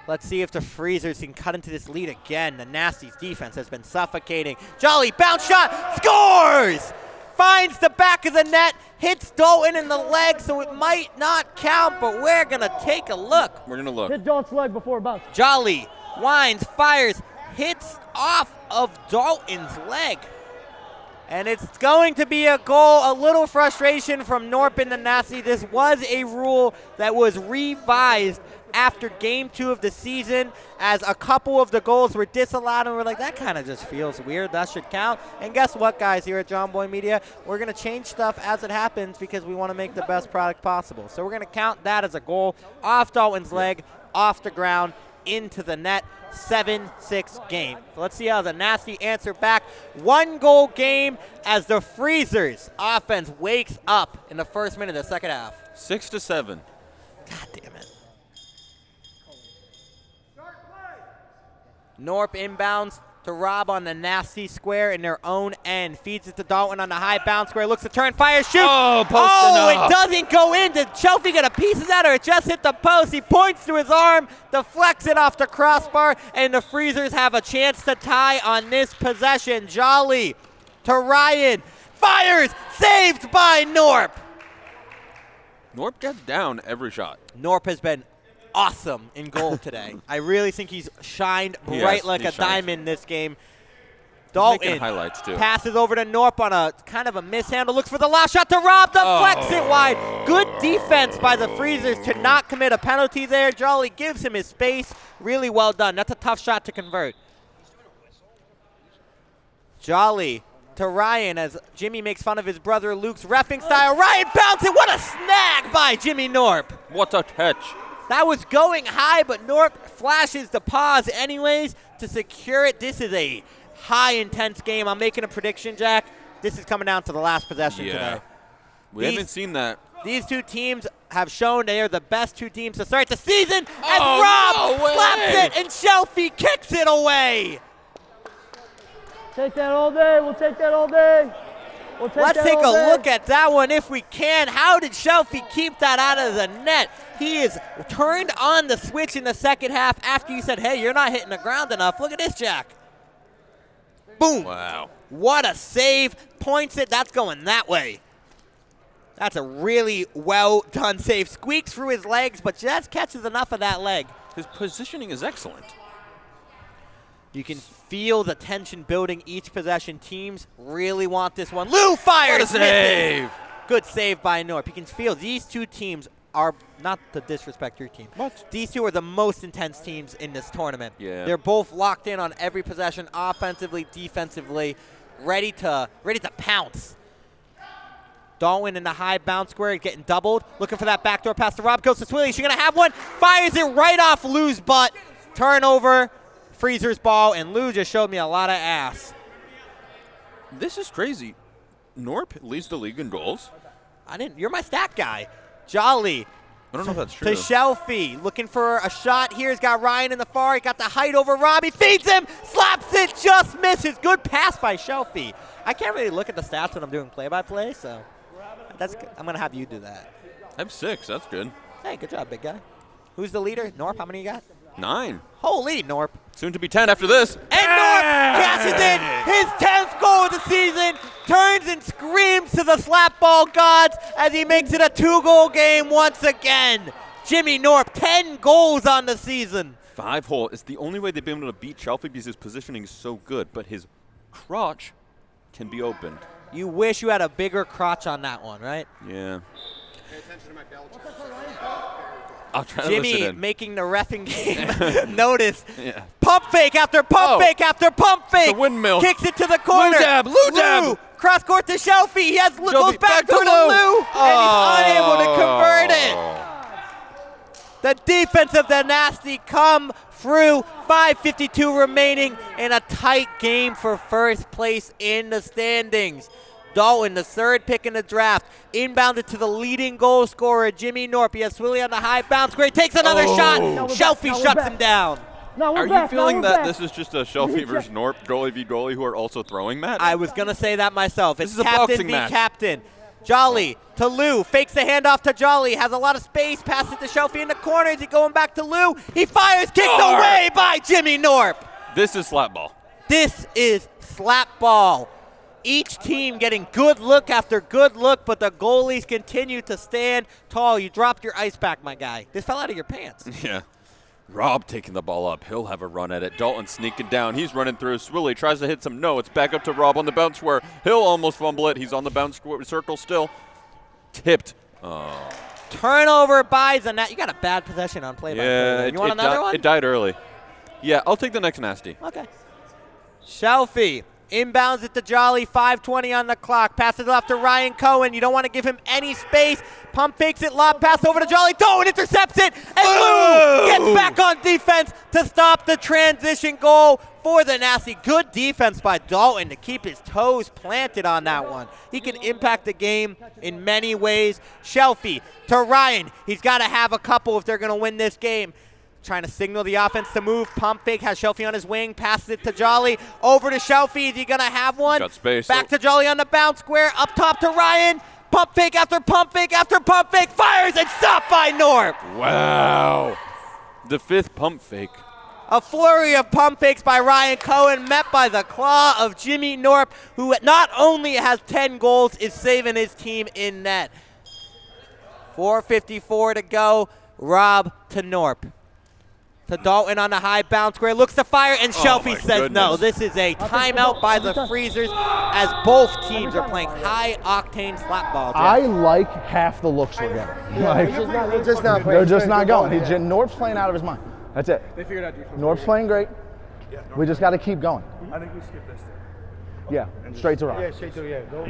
Speaker 1: Let's see if the Freezers can cut into this lead again. The Nasty's defense has been suffocating. Jolly bounce shot. Scores! Finds the back of the net. Hits Dalton in the leg, so it might not count, but we're going to take a look.
Speaker 2: We're going to look.
Speaker 9: Hit Dalton's leg before bounce.
Speaker 1: Jolly winds, fires, hits off of Dalton's leg. And it's going to be a goal. A little frustration from Knorp and the Knasty. This was a rule that was revised after game 2 of the season, as a couple of the goals were disallowed, and we're like, that kind of just feels weird. That should count. And guess what, guys, here at Jomboy Media, we're going to change stuff as it happens because we want to make the best product possible. So we're going to count that as a goal off Dalton's leg, off the ground, into the net. 7-6 game. So let's see how the Knasty answer back. 1-goal game as the Freezers offense wakes up in the first minute of the second half.
Speaker 2: 6-7.
Speaker 1: God damn it. Knorp inbounds to Rob on the Knasty square in their own end. Feeds it to Dalton on the high bounce square. Looks to turn, fires, shoots.
Speaker 2: Oh,
Speaker 1: it doesn't go in. Did Shelfy get a piece of that, or it just hit the post? He points to his arm, deflects it off the crossbar, and the Freezers have a chance to tie on this possession. Jolly to Ryan. Fires, saved by Knorp.
Speaker 2: Knorp gets down every shot.
Speaker 1: Knorp has been awesome in goal today. I really think he's shined bright like a diamond this game. Dalton
Speaker 2: highlights too.
Speaker 1: Passes over to Knorp on a kind of a mishandle. Looks for the last shot to Rob. Deflects it wide. Good defense by the Freezers to not commit a penalty there. Jolly gives him his space. Really well done. That's a tough shot to convert. Jolly to Ryan as Jimmy makes fun of his brother Luke's reffing style. Ryan bouncing. What a snag by Jimmy Knorp.
Speaker 2: What a catch.
Speaker 1: That was going high, but Knorp flashes the pause anyways to secure it. This is a high intense game. I'm making a prediction, Jack. This is coming down to the last possession today.
Speaker 2: We haven't seen that.
Speaker 1: These two teams have shown they are the best two teams to start the season as Rob slaps it and Shelfy kicks it away.
Speaker 9: Take that all day. We'll take that all day.
Speaker 1: Let's take a look at that one if we can. How did Shelfy keep that out of the net? He is turned on the switch in the second half after you said, hey, you're not hitting the ground enough. Look at this, Jack. Boom.
Speaker 2: Wow.
Speaker 1: What a save. Points it. That's going that way. That's a really well-done save. Squeaks through his legs, but just catches enough of that leg.
Speaker 2: His positioning is excellent.
Speaker 1: You can feel the tension building each possession. Teams really want this one. Lou fires.
Speaker 2: What a save.
Speaker 1: Misses. Good save by Knorp. You can feel these two teams are, not to disrespect your team.
Speaker 2: What?
Speaker 1: These two are the most intense teams in this tournament.
Speaker 2: Yeah.
Speaker 1: They're both locked in on every possession, offensively, defensively, ready to pounce. Dalton in the high bounce square, getting doubled. Looking for that backdoor pass to Rob. Goes to Swilly. She's going to have one. Fires it right off Lou's butt. Turnover. Freezer's ball, and Lou just showed me a lot of ass.
Speaker 2: This is crazy. Knorp leads the league in goals.
Speaker 1: You're my stat guy. Jolly.
Speaker 2: I don't know if that's true.
Speaker 1: To Shelfy. Looking for a shot here. He's got Ryan in the far. He got the height over Robbie. Feeds him. Slaps it. Just misses. Good pass by Shelfy. I can't really look at the stats when I'm doing play-by-play, so I'm going to have you do that.
Speaker 2: I have 6. That's good.
Speaker 1: Hey, good job, big guy. Who's the leader? Knorp, how many you got?
Speaker 2: 9.
Speaker 1: Holy, Knorp.
Speaker 2: Soon to be 10 after this.
Speaker 1: And Knorp cashes in his 10th goal of the season, turns and screams to the Slapball gods as he makes it a 2-goal game once again. Jimmy Knorp, 10 goals on the season.
Speaker 2: 5-hole. It's the only way they've been able to beat Shelfy because his positioning is so good, but his crotch can be opened.
Speaker 1: You wish you had a bigger crotch on that one, right?
Speaker 2: Yeah.
Speaker 11: Pay attention to my bell chart.
Speaker 2: I'll try to listen
Speaker 1: Jimmy
Speaker 2: in.
Speaker 1: making the reffing game notice.
Speaker 2: Yeah.
Speaker 1: Pump fake after pump fake after pump fake.
Speaker 2: It's a windmill.
Speaker 1: Kicks it to the corner.
Speaker 2: Lou dab.
Speaker 1: Cross court to Shelfy. He has goes
Speaker 2: Shelfy,
Speaker 1: back to
Speaker 2: to
Speaker 1: Lou, and he's unable to convert it. The defense of the Knasty come through. 5:52 remaining in a tight game for first place in the standings. Dalton, the third pick in the draft, inbounded to the leading goal scorer, Jimmy Knorp. He has Swilly on the high bounce. Great, takes another shot. Shelfy shuts him down.
Speaker 2: Are you feeling that this is just a Shelfy versus Knorp, goalie v. goalie, who are also throwing match?
Speaker 1: I was going to say that myself. It's
Speaker 2: This is a
Speaker 1: captain
Speaker 2: boxing
Speaker 1: v.
Speaker 2: match.
Speaker 1: captain. Jolly to Lou, fakes the handoff to Jolly, has a lot of space, passes to Shelfy in the corner. Is he going back to Lou? He fires, kicked away by Jimmy Knorp.
Speaker 2: This is Slapball.
Speaker 1: This is Slapball. Each team getting good look after good look, but the goalies continue to stand tall. You dropped your ice pack, my guy. This fell out of your pants.
Speaker 2: Yeah. Rob taking the ball up. He'll have a run at it. Dalton sneaking down. He's running through. Swilly tries to hit some. No, it's back up to Rob on the bounce square. He'll almost fumble it. He's on the bounce circle still. Tipped. Oh.
Speaker 1: Turnover by the Knasty. You got a bad possession on play-by-play.
Speaker 2: Yeah,
Speaker 1: You want another one?
Speaker 2: It died early. Yeah, I'll take the next Knasty.
Speaker 1: Okay. Shelfy inbounds it to Jolly, 5:20 on the clock. Passes it off to Ryan Cohen. You don't want to give him any space. Pump fakes it, lob pass over to Jolly. Doyle intercepts it, and Lou gets back on defense to stop the transition goal for the Knasty. Good defense by Dalton to keep his toes planted on that one. He can impact the game in many ways. Shelfy to Ryan. He's got to have a couple if they're going to win this game. Trying to signal the offense to move. Pump fake, has Shelfy on his wing, passes it to Jolly. Over to Shelfy. Is he going to have one?
Speaker 2: Got space.
Speaker 1: Back to Jolly on the bounce square. Up top to Ryan. Pump fake after pump fake after pump fake. Fires and stopped by Knorp.
Speaker 2: Wow. The fifth pump fake.
Speaker 1: A flurry of pump fakes by Ryan Cohen, met by the claw of Jimmy Knorp, who not only has 10 goals, is saving his team in net. 4:54 to go. Rob to Knorp. To Dalton on the high bounce square, looks to fire, and Shelfy says no. This is a timeout by the Freezers as both teams are playing high-octane slapball.
Speaker 13: I like half the looks we're getting. Like,
Speaker 8: They're just not
Speaker 13: they're just not going. Knorp's playing out of his mind. That's it.
Speaker 12: They figured out defense.
Speaker 13: Knorp's playing great. We just got to keep going.
Speaker 12: I think we skip this thing.
Speaker 13: Yeah, straight to Rob.
Speaker 8: Yeah, straight to Go.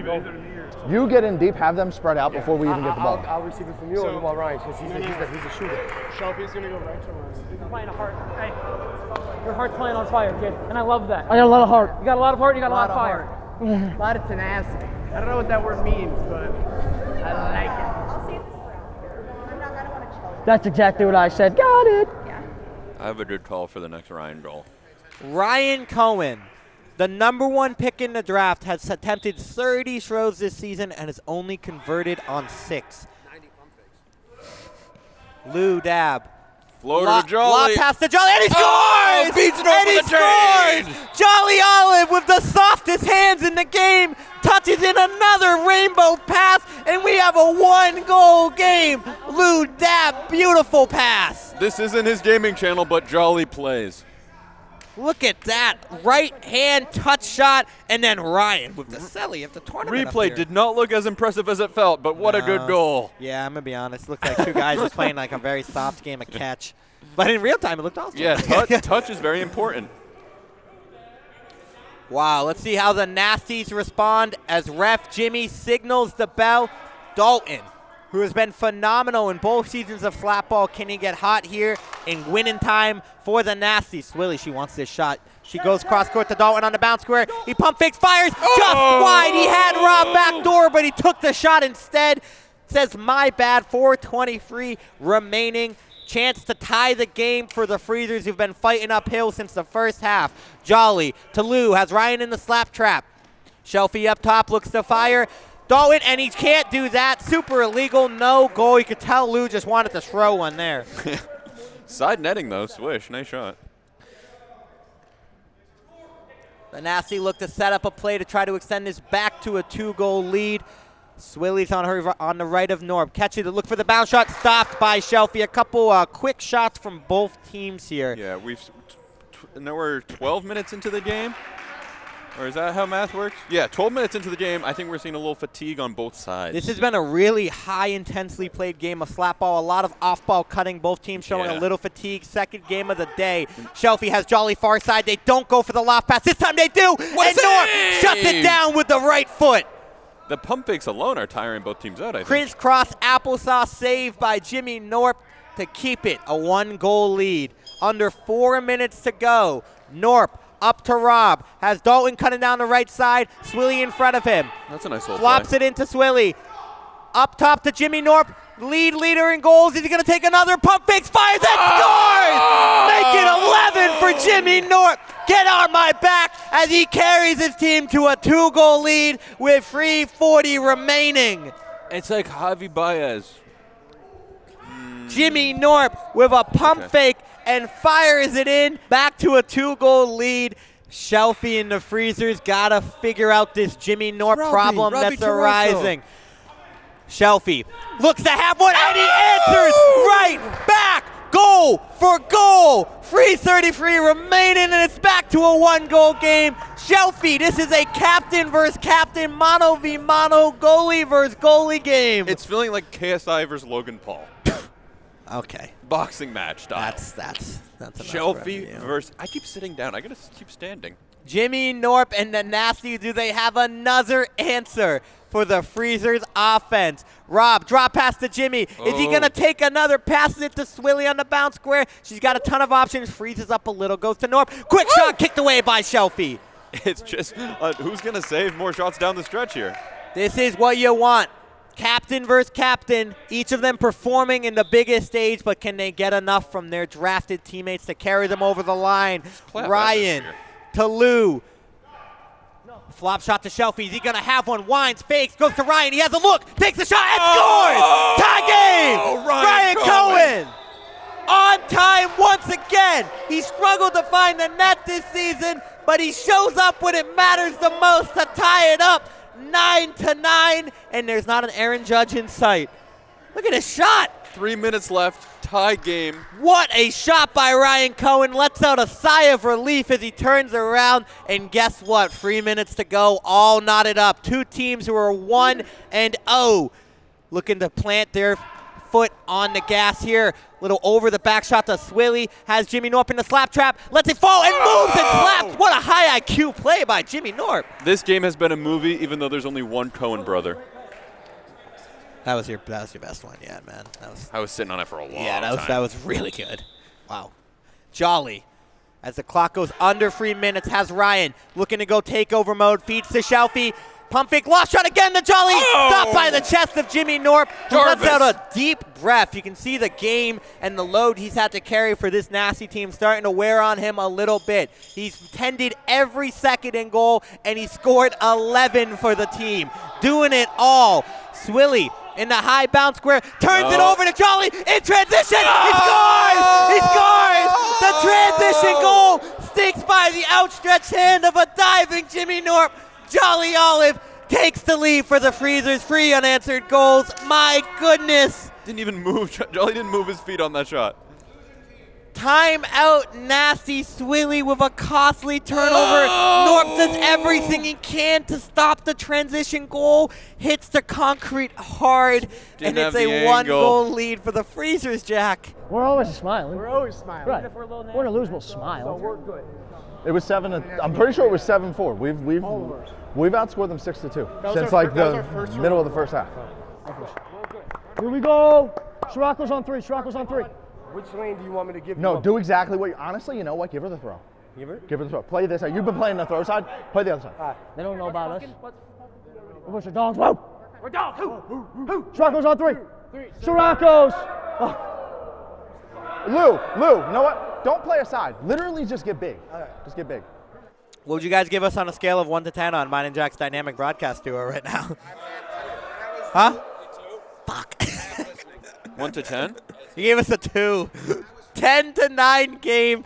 Speaker 13: You get in deep, have them spread out before we even get the ball.
Speaker 8: I'll receive it from you or about Ryan, because he's a shooter.
Speaker 12: Shelfy's going to go right to Ryan.
Speaker 9: Playing a heart. Hey, your heart's playing on fire, kid, and I love that. I got a lot of heart. You got a lot of heart. You got a lot of fire.
Speaker 8: A lot of tenacity. I don't know what that word means, but I like it.
Speaker 14: I'll see if this works. I'm not gonna want to choke.
Speaker 9: That's exactly what I said. Got it.
Speaker 14: Yeah.
Speaker 2: I have a good call for the next Ryan goal.
Speaker 1: Ryan Cohen, the #1 pick in the draft, has attempted 30 throws this season and has only converted on 6. Lou dab.
Speaker 2: Floater to Jolly.
Speaker 1: Lob pass to Jolly, and he scores!
Speaker 2: Oh, beats it
Speaker 1: and
Speaker 2: over
Speaker 1: he
Speaker 2: the drain!
Speaker 1: scores! Jolly Olive with the softest hands in the game touches in another rainbow pass, and we have a 1-goal game. Lou dab, beautiful pass.
Speaker 2: This isn't his gaming channel, but Jolly plays.
Speaker 1: Look at that. Right hand touch shot, and then Ryan with the celly of the tournament.
Speaker 2: Replay did not look as impressive as it felt, but what a good goal.
Speaker 1: Yeah, I'm going to be honest. Looks like two guys just playing like a very soft game of catch. But in real time, it looked awesome.
Speaker 2: Yeah, touch is very important.
Speaker 1: Wow, let's see how the Knasties respond as ref Jimmy signals the bell. Dalton, who has been phenomenal in both seasons of Slapball. Can he get hot here in winning time for the Knasties? Swilly, she wants this shot. She goes cross-court to Dalton on the bounce square. He pump fakes, fires just wide. He had Rob backdoor, but he took the shot instead. Says, my bad, 4:23 remaining. Chance to tie the game for the Freezers, who've been fighting uphill since the first half. Jolly to Lou, has Ryan in the slap trap. Shelfy up top, looks to fire. Dalton, and he can't do that. Super illegal, no goal. You could tell Lou just wanted to throw one there.
Speaker 2: Side netting, though. Swish. Nice shot.
Speaker 1: The Knasty look to set up a play to try to extend this back to a 2-goal lead. Swilly's on the right of Knorp. Catch it to look for the bounce shot. Stopped by Shelfy. A couple quick shots from both teams here.
Speaker 2: Yeah, now we're 12 minutes into the game. Or is that how math works? Yeah, 12 minutes into the game, I think we're seeing a little fatigue on both sides.
Speaker 1: This has been a really high-intensely played game of slap ball. A lot of off-ball cutting. Both teams showing a little fatigue. Second game of the day. Shelfy has Jolly far side. They don't go for the loft pass. This time they do. And Knorp shuts it down with the right foot.
Speaker 2: The pump fakes alone are tiring both teams out, I think.
Speaker 1: Crisscross applesauce save by Jimmy Knorp to keep it a 1-goal lead. Under 4 minutes to go. Knorp up to Rob. Has Dalton cutting down the right side. Swilly in front of him.
Speaker 2: That's a nice little
Speaker 1: Flops
Speaker 2: play.
Speaker 1: it into Swilly. Up top to Jimmy Knorp. Leader in goals. Is he going to take another pump fakes? Fires and scores! Make it 11 for Jimmy Knorp. Get on my back as he carries his team to a 2-goal lead with 3:40 remaining.
Speaker 2: It's like Javi Baez.
Speaker 1: Jimmy Knorp with a pump fake and fires it in. Back to a 2-goal lead. Shelfy and the Freezers got to figure out this Jimmy Knorp problem that's arising. Shelfy looks to have one, and he answers right back. Goal for goal. 3:33 remaining, and it's back to a 1-goal game. Shelfy, this is a captain versus captain, mano v mano, goalie versus goalie game.
Speaker 2: It's feeling like KSI versus Logan Paul.
Speaker 1: Okay.
Speaker 2: Boxing match style.
Speaker 1: That's enough
Speaker 2: Shelfy versus. I keep sitting down. I gotta keep standing.
Speaker 1: Jimmy Knorp and the Knasty, do they have another answer for the Freezers offense? Rob, drop pass to Jimmy. Is he going to take another? Passes it to Swilly on the bounce square. She's got a ton of options. Freezes up a little. Goes to Knorp. Quick shot kicked away by Shelfy.
Speaker 2: It's just, who's going to save more shots down the stretch here?
Speaker 1: This is what you want. Captain versus captain, each of them performing in the biggest stage, but can they get enough from their drafted teammates to carry them over the line? Ryan to Lou. Flop shot to Shelfy. Is he going to have one? Winds, fakes, goes to Ryan. He has a look, takes the shot, and scores! Tie game! Ryan Cohen! On time once again. He struggled to find the net this season, but he shows up when it matters the most to tie it up. 9-9, and there's not an Aaron Judge in sight. Look at his shot.
Speaker 2: 3 minutes left. Tie game.
Speaker 1: What a shot by Ryan Cohen. Lets out a sigh of relief as he turns around. And guess what? 3 minutes to go. All knotted up. Two teams who are 1-0. Looking to plant their foot on the gas here. Little over the back shot to Swilly. Has Jimmy Knorp in the slap trap. Lets it fall and moves and slaps. What a high IQ play by Jimmy Knorp.
Speaker 2: This game has been a movie, even though there's only one Cohen brother.
Speaker 1: That was your best one, yeah, man.
Speaker 2: I was sitting on it for a long time.
Speaker 1: Yeah, that was really good. Wow. Jolly, as the clock goes under 3 minutes, has Ryan looking to go takeover mode. Feeds to Shelfy. Pump fake, lost shot again to Jolly. Stopped by the chest of Jimmy Knorp, who lets out a deep breath. You can see the game and the load he's had to carry for this Knasty team starting to wear on him a little bit. He's tended every second in goal, and he scored 11 for the team. Doing it all. Swilly in the high bounce square, turns it over to Jolly in transition. He scores! He scores! The transition goal sticks by the outstretched hand of a diving Jimmy Knorp. Jolly Olive takes the lead for the Freezers. 3 unanswered goals. My goodness.
Speaker 2: Didn't even move. Jolly didn't move his feet on that shot.
Speaker 1: Timeout, Knasty. Swilly with a costly turnover. Knorp does everything he can to stop the transition goal. Hits the concrete hard, and it's a 1-goal lead for the Freezers, Jack.
Speaker 9: We're always smiling.
Speaker 8: We're always smiling.
Speaker 9: Right.
Speaker 8: Even if we're a little
Speaker 9: We're gonna lose, we'll smile.
Speaker 8: So we're good.
Speaker 13: It was 7. I'm pretty sure it was 7-4. We've outscored them 6-2 since like the middle of the first half.
Speaker 9: Here we go. Sirocco's on 3. Sirocco's on 3.
Speaker 8: Which lane do you want me to give you?
Speaker 13: No, do exactly what. Honestly, you know what? Give her the throw.
Speaker 8: Give her
Speaker 13: the throw. Play this side. You've been playing the throw side. Play the other side.
Speaker 9: They don't know about us. Where's the dogs? Whoa! We're dogs. Who? Sirocco's on 3. Sirocco's. Oh.
Speaker 13: Lou, you know what? Don't play aside. Literally just get big. Just get big.
Speaker 1: What would you guys give us on a scale of 1 to 10 on mine and Jack's dynamic broadcast duo right now? Huh? Fuck.
Speaker 2: 1 to 10?
Speaker 1: He gave us a 2. 10-9 game.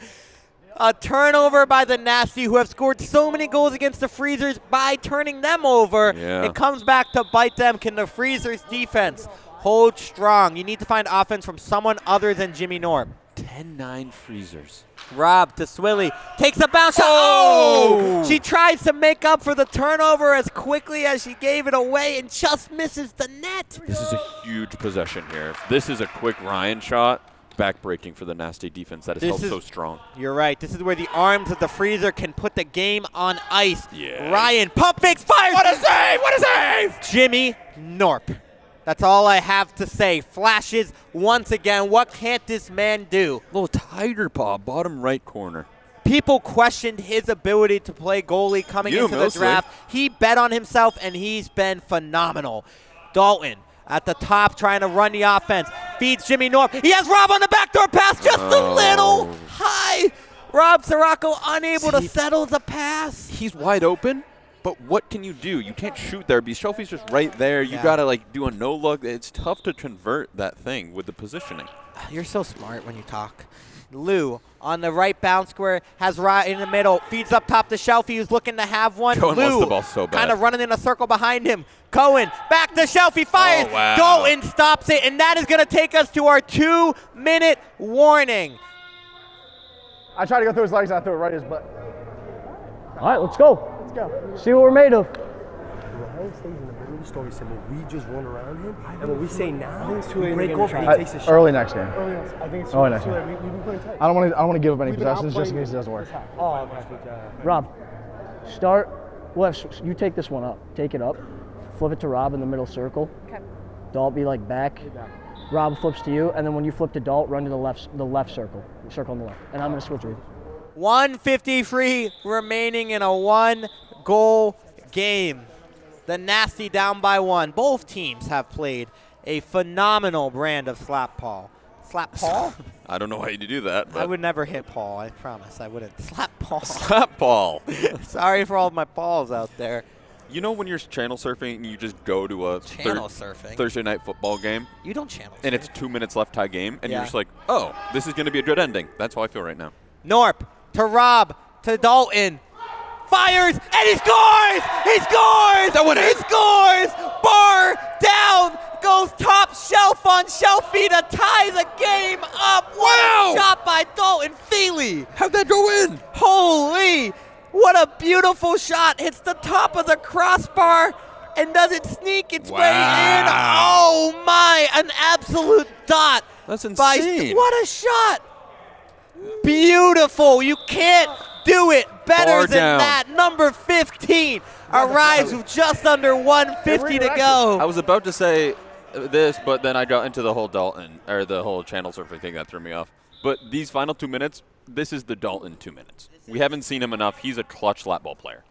Speaker 1: A turnover by the Knasty, who have scored so many goals against the Freezers by turning them over.
Speaker 2: Yeah.
Speaker 1: It comes back to bite them. Can the Freezers defense hold strong? You need to find offense from someone other than Jimmy Knorp.
Speaker 2: 10-9 Freezers.
Speaker 1: Rob to Swilly. Takes a bounce shot. Oh! She tries to make up for the turnover as quickly as she gave it away and just misses the net.
Speaker 2: This is a huge possession here. If this is a quick Ryan shot, backbreaking for the Nasty defense. That is held so strong.
Speaker 1: You're right. This is where the arms of the Freezer can put the game on ice.
Speaker 2: Yeah.
Speaker 1: Ryan pump fakes, fires.
Speaker 2: What a save! What a save!
Speaker 1: Jimmy Knorp. That's all I have to say. Flashes once again. What can't this man do?
Speaker 2: Little tiger paw, bottom right corner.
Speaker 1: People questioned his ability to play goalie coming into the draft. He bet on himself, and he's been phenomenal. Dalton at the top trying to run the offense. Feeds Jimmy Knorp. He has Rob on the backdoor pass just a little high. Rob Sirocco unable to settle the pass.
Speaker 2: He's wide open. But what can you do? You can't shoot there because Shelfy's just right there. You got to do a no-look. It's tough to convert that thing with the positioning.
Speaker 1: You're so smart when you talk. Lou on the right bounce square has Ryan in the middle. Feeds up top to Shelfy, who's looking to have one.
Speaker 2: Cohen
Speaker 1: Lou
Speaker 2: wants the ball so bad.
Speaker 1: kind of running in a circle behind him. Cohen back to Shelfy, fires.
Speaker 2: Oh, wow.
Speaker 1: Dalton stops it, and that is going to take us to our 2-minute warning.
Speaker 13: I tried to go through his legs, I threw it right in his butt.
Speaker 9: All right, let's go.
Speaker 8: Let's go.
Speaker 9: See what we're made of.
Speaker 8: Ryan stays in the middle of the story, said, well, we just run around him, and when we say now, we break off and he takes a shot.
Speaker 13: Early next game.
Speaker 8: I think it's
Speaker 13: Early next
Speaker 8: too
Speaker 13: game.
Speaker 8: late. We've been playing tight.
Speaker 13: I don't want to give up any possessions just in case it doesn't work.
Speaker 8: Oh, okay.
Speaker 9: Rob, start left. You take this one up. Take it up. Flip it to Rob in the middle circle.
Speaker 6: Okay.
Speaker 9: Dalt be like back. Rob flips to you, and then when you flip to Dalt, run to the left circle. Circle on the left. And I'm going to switch with you.
Speaker 1: 1:53 remaining in a 1-goal game. The Nasty down by 1. Both teams have played a phenomenal brand of slapball. Slapball?
Speaker 2: I don't know why you do that. But
Speaker 1: I would never hit Paul. I promise I wouldn't. Slapball.
Speaker 2: Slapball.
Speaker 1: Sorry for all of my balls out there.
Speaker 2: You know when you're channel surfing and you just go to a Thursday night football game?
Speaker 1: You don't channel surf.
Speaker 2: And it's 2 minutes left tie game, and you're just like, oh, this is going to be a good ending. That's how I feel right now.
Speaker 1: Knorp to Rob to Dalton. Fires, and he scores! He scores! He scores! Bar down! Goes top shelf on Shelfy to tie the game up. Wow! Shot by Dalton Feely.
Speaker 2: How'd that go in?
Speaker 1: Holy! What a beautiful shot. Hits the top of the crossbar and doesn't sneak its way in. Oh my, an absolute dot.
Speaker 2: That's insane.
Speaker 1: What a shot. Beautiful. You can't do it better than that. Number 15 arrives with just under 150 to go.
Speaker 2: I was about to say this, but then I got into the whole Dalton, or the whole channel surfing thing that threw me off. But these final 2 minutes, this is the Dalton 2 minutes. We haven't seen him enough. He's a clutch slapball player.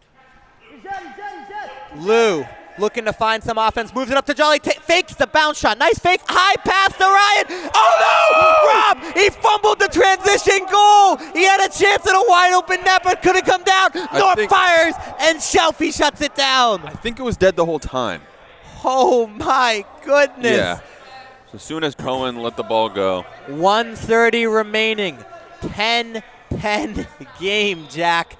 Speaker 1: Lou looking to find some offense, moves it up to Jolly, fakes the bounce shot. Nice fake, high pass to Ryan. Oh no! Rob, he fumbled the transition goal. He had a chance at a wide open net, but couldn't come down. Knorp fires, and Shelfy shuts it down.
Speaker 2: I think it was dead the whole time.
Speaker 1: Oh my goodness.
Speaker 2: Yeah. So as soon as Cohen let the ball go.
Speaker 1: 1:30 remaining. 10-10 game, Jack.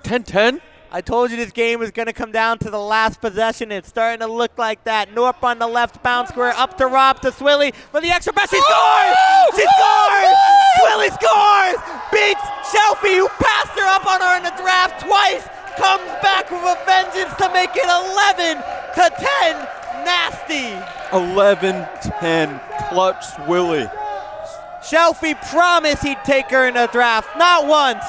Speaker 2: 10-10?
Speaker 1: I told you this game was going to come down to the last possession. It's starting to look like that. Knorp on the left bounce square, up to Rob to Swilly for the extra pass. She scores! She scores! Swilly scores! Beats Shelfy, who passed her up on her in the draft twice. Comes back with a vengeance to make it 11-10. Nasty.
Speaker 2: 11-10. Clutch Swilly.
Speaker 1: Shelfy promised he'd take her in the draft. Not once.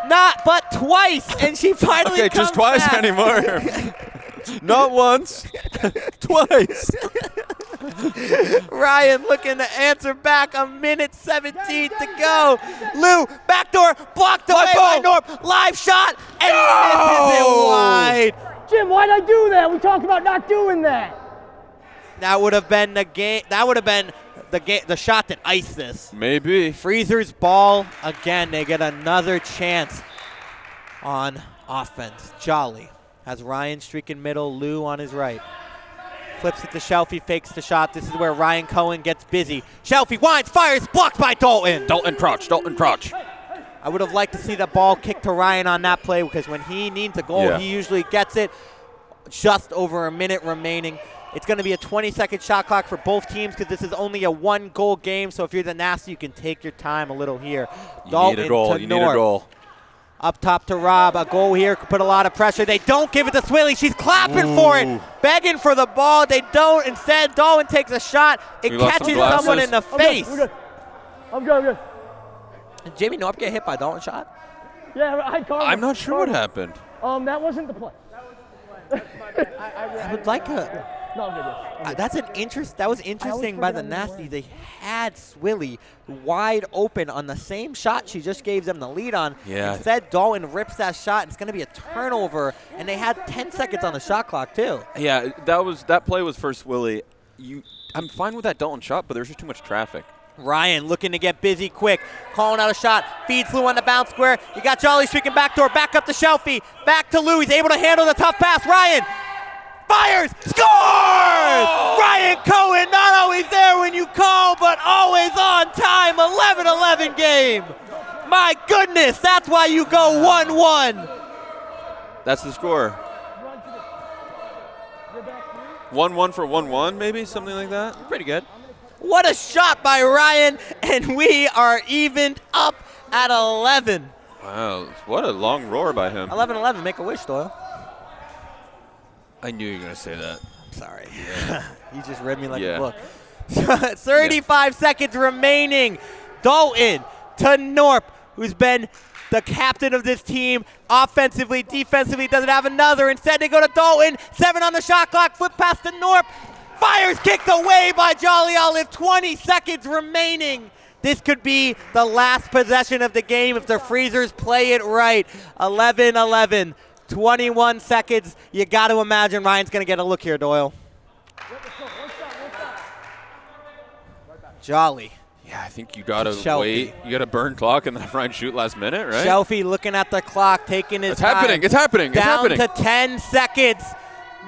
Speaker 1: Not but twice, and she finally
Speaker 2: okay,
Speaker 1: comes
Speaker 2: just twice
Speaker 1: back.
Speaker 2: anymore. Not once, twice.
Speaker 1: Ryan looking to answer back. 1:17 to go. Lou, backdoor, blocked away by Knorp. Live shot, and misses it wide.
Speaker 9: Jim, why'd I do that? We talked about not doing that.
Speaker 1: That would have been the game. That would have been the shot that iced this.
Speaker 2: Maybe.
Speaker 1: Freezer's ball again. They get another chance on offense. Jolly has Ryan streaking middle. Lou on his right. Flips it to Shelfy, fakes the shot. This is where Ryan Cohen gets busy. Shelfy winds, fires, blocked by Dalton.
Speaker 2: Dalton crouch.
Speaker 1: I would have liked to see the ball kick to Ryan on that play because when he needs a goal, he usually gets it. Just over a minute remaining. It's going to be a 20-second shot clock for both teams because this is only a 1-goal game. So if you're the Knasty, you can take your time a little here.
Speaker 2: You need a goal. You need a goal.
Speaker 1: Up top to Rob. A goal here could put a lot of pressure. They don't give it to Swilly. She's clapping for it, begging for the ball. They don't. Instead, Dalton takes a shot. It catches someone in the face.
Speaker 9: I'm good.
Speaker 1: Did Jamie Knorp get hit by Dalton's shot?
Speaker 9: Yeah,
Speaker 2: I'm not sure what happened.
Speaker 9: That wasn't the play.
Speaker 1: I would like a.
Speaker 9: No, I'm good.
Speaker 1: That was interesting by the Knasty. They had Swilly wide open on the same shot she just gave them the lead on.
Speaker 2: Yeah.
Speaker 1: Instead, Dalton rips that shot. And it's going to be a turnover, and they had 10 seconds on the shot clock too.
Speaker 2: Yeah, that play was for Swilly. I'm fine with that Dalton shot, but there's just too much traffic.
Speaker 1: Ryan looking to get busy quick, calling out a shot, feeds Lou on the bounce square. You got Jolly streaking backdoor, back up to Shelfy, back to Lou. He's able to handle the tough pass. Ryan fires, scores! Oh! Ryan Cohen not always there when you call, but always on time. 11-11 game. My goodness, that's why you go 1-1.
Speaker 2: That's the score. 1-1 for 1-1, maybe something like that.
Speaker 1: Pretty good. What a shot by Ryan, and we are evened up at 11.
Speaker 2: Wow, what a long roar by him.
Speaker 1: 11-11, make a wish, Doyle.
Speaker 2: I knew you were going to say that.
Speaker 1: I'm sorry. Yeah. You just read me like
Speaker 2: Yeah.
Speaker 1: a book. 35 seconds remaining. Dalton to Knorp, who's been the captain of this team. Offensively, defensively, doesn't have another. Instead, they go to Dalton. 7 on the shot clock. Flip pass to Knorp. Fires kicked away by Jolly Olive. 20 seconds remaining. This could be the last possession of the game if the Freezers play it right. 11-11. 21 seconds. You got to imagine Ryan's going to get a look here, Doyle. Jolly.
Speaker 2: Yeah, I think you got to
Speaker 1: Shelfy.
Speaker 2: wait. You got to burn clock and then try and shoot last minute, right?
Speaker 1: Shelfy looking at the clock, taking his time.
Speaker 2: It's happening. It's happening.
Speaker 1: Down to 10 seconds.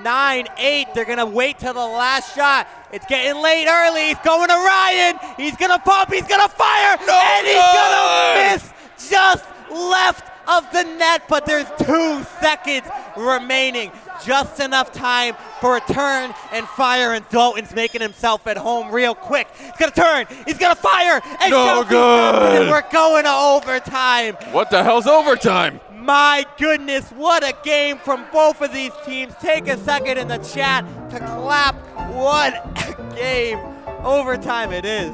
Speaker 1: 9-8. They're going to wait till the last shot. It's getting late early. He's going to Ryan. He's going to pump. He's going to fire. And he's going to miss just left of the net, but there's 2 seconds remaining. Just enough time for a turn and fire, and Dalton's making himself at home real quick. He's going to turn. He's going to fire. And
Speaker 2: no good.
Speaker 1: And we're going to overtime.
Speaker 2: What the hell's overtime?
Speaker 1: My goodness, what a game from both of these teams. Take a second in the chat to clap. What a game. Overtime it is.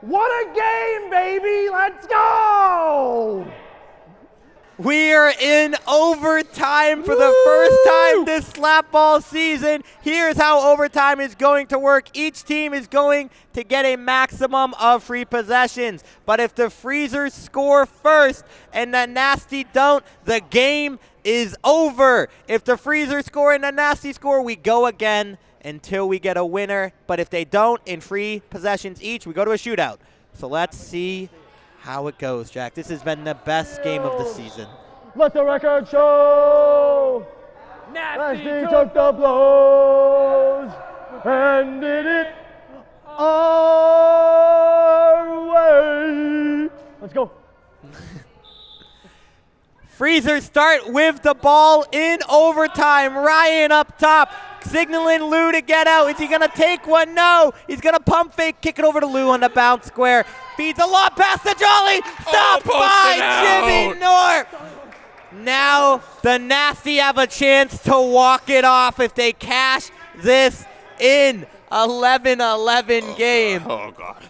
Speaker 9: What a game, baby! Let's go!
Speaker 1: We are in overtime for the first time this Slapball season. Here's how overtime is going to work. Each team is going to get a maximum of free possessions. But if the Freezers score first and the Knasty don't, the game is over. If the Freezers score and the Knasty score, we go again until we get a winner. But if they don't, in free possessions each, we go to a shootout. So let's see how it goes, Jack. This has been the best game of the season.
Speaker 9: Let the record show. Knasty took the blows and did it our way. Let's go.
Speaker 1: Freezers start with the ball in overtime. Ryan up top, signaling Lou to get out. Is he going to take one? No. He's going to pump fake, kick it over to Lou on the bounce square. Feeds a lob pass to Jolly. Stopped by Jimmy Knorp. Now the Knasty have a chance to walk it off if they cash this in. 11-11 game.
Speaker 2: Oh, God.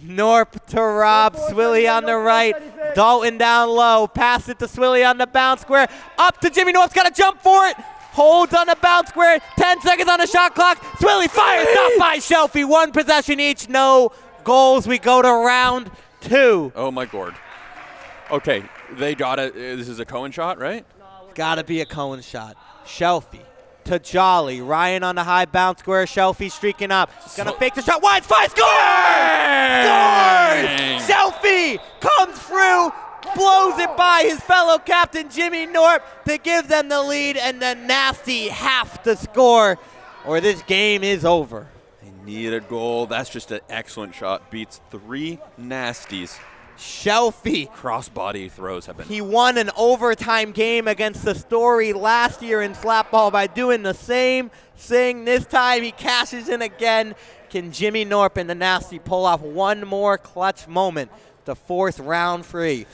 Speaker 1: Knorp to Rob, Swilly on the right, Dalton down low, pass it to Swilly on the bounce square, up to Jimmy Knorp's got to jump for it, holds on the bounce square, 10 seconds on the shot clock, Swilly fires, stopped by Shelfy, 1 possession each, no goals, we go to round 2.
Speaker 2: Oh, my God. Okay, they got it. This is a Cohen shot, right?
Speaker 1: Got to be a Cohen shot. Shelfy to Jolly. Ryan on the high bounce square. Shelfy streaking up. He's going to fake the shot. Wide spy. Scores! Shelfy comes through, blows it by his fellow captain Jimmy Knorp to give them the lead, and the Knasty have to score or this game is over.
Speaker 2: They Needed goal. That's just an excellent shot. Beats 3 Nasties.
Speaker 1: Shelfy.
Speaker 2: Crossbody throws have been.
Speaker 1: He won an overtime game against the Story last year in Slapball by doing the same thing. This time he cashes in again. Can Jimmy Knorp and the Knasty pull off one more clutch moment to force round 3?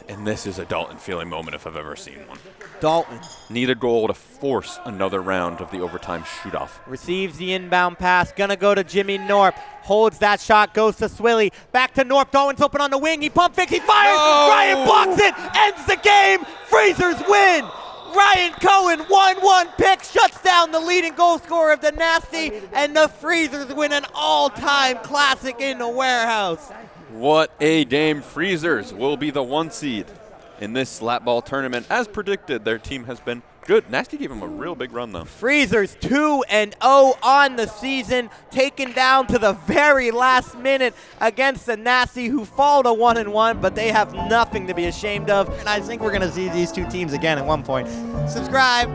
Speaker 2: And this is a Dalton feeling moment if I've ever seen one.
Speaker 1: Dalton.
Speaker 2: Needed goal to force another round of the overtime shoot-off.
Speaker 1: Receives the inbound pass. Gonna go to Jimmy Knorp. Holds that shot. Goes to Swilly. Back to Knorp. Dalton's open on the wing. He pump fakes. He fires.
Speaker 2: No!
Speaker 1: Ryan blocks it. Ends the game. Freezers win. Ryan Cohen, 1-1 pick, shuts down the leading goal scorer of the Knasty, and the Freezers win an all-time classic in the warehouse.
Speaker 2: What a game. Freezers will be the 1 seed in this Slapball tournament. As predicted, their team has been good. Knasty gave them a real big run, though.
Speaker 1: Freezers 2-0 on the season, taken down to the very last minute against the Knasty, who fall to 1-1, but they have nothing to be ashamed of. And I think we're going to see these two teams again at one point. Subscribe.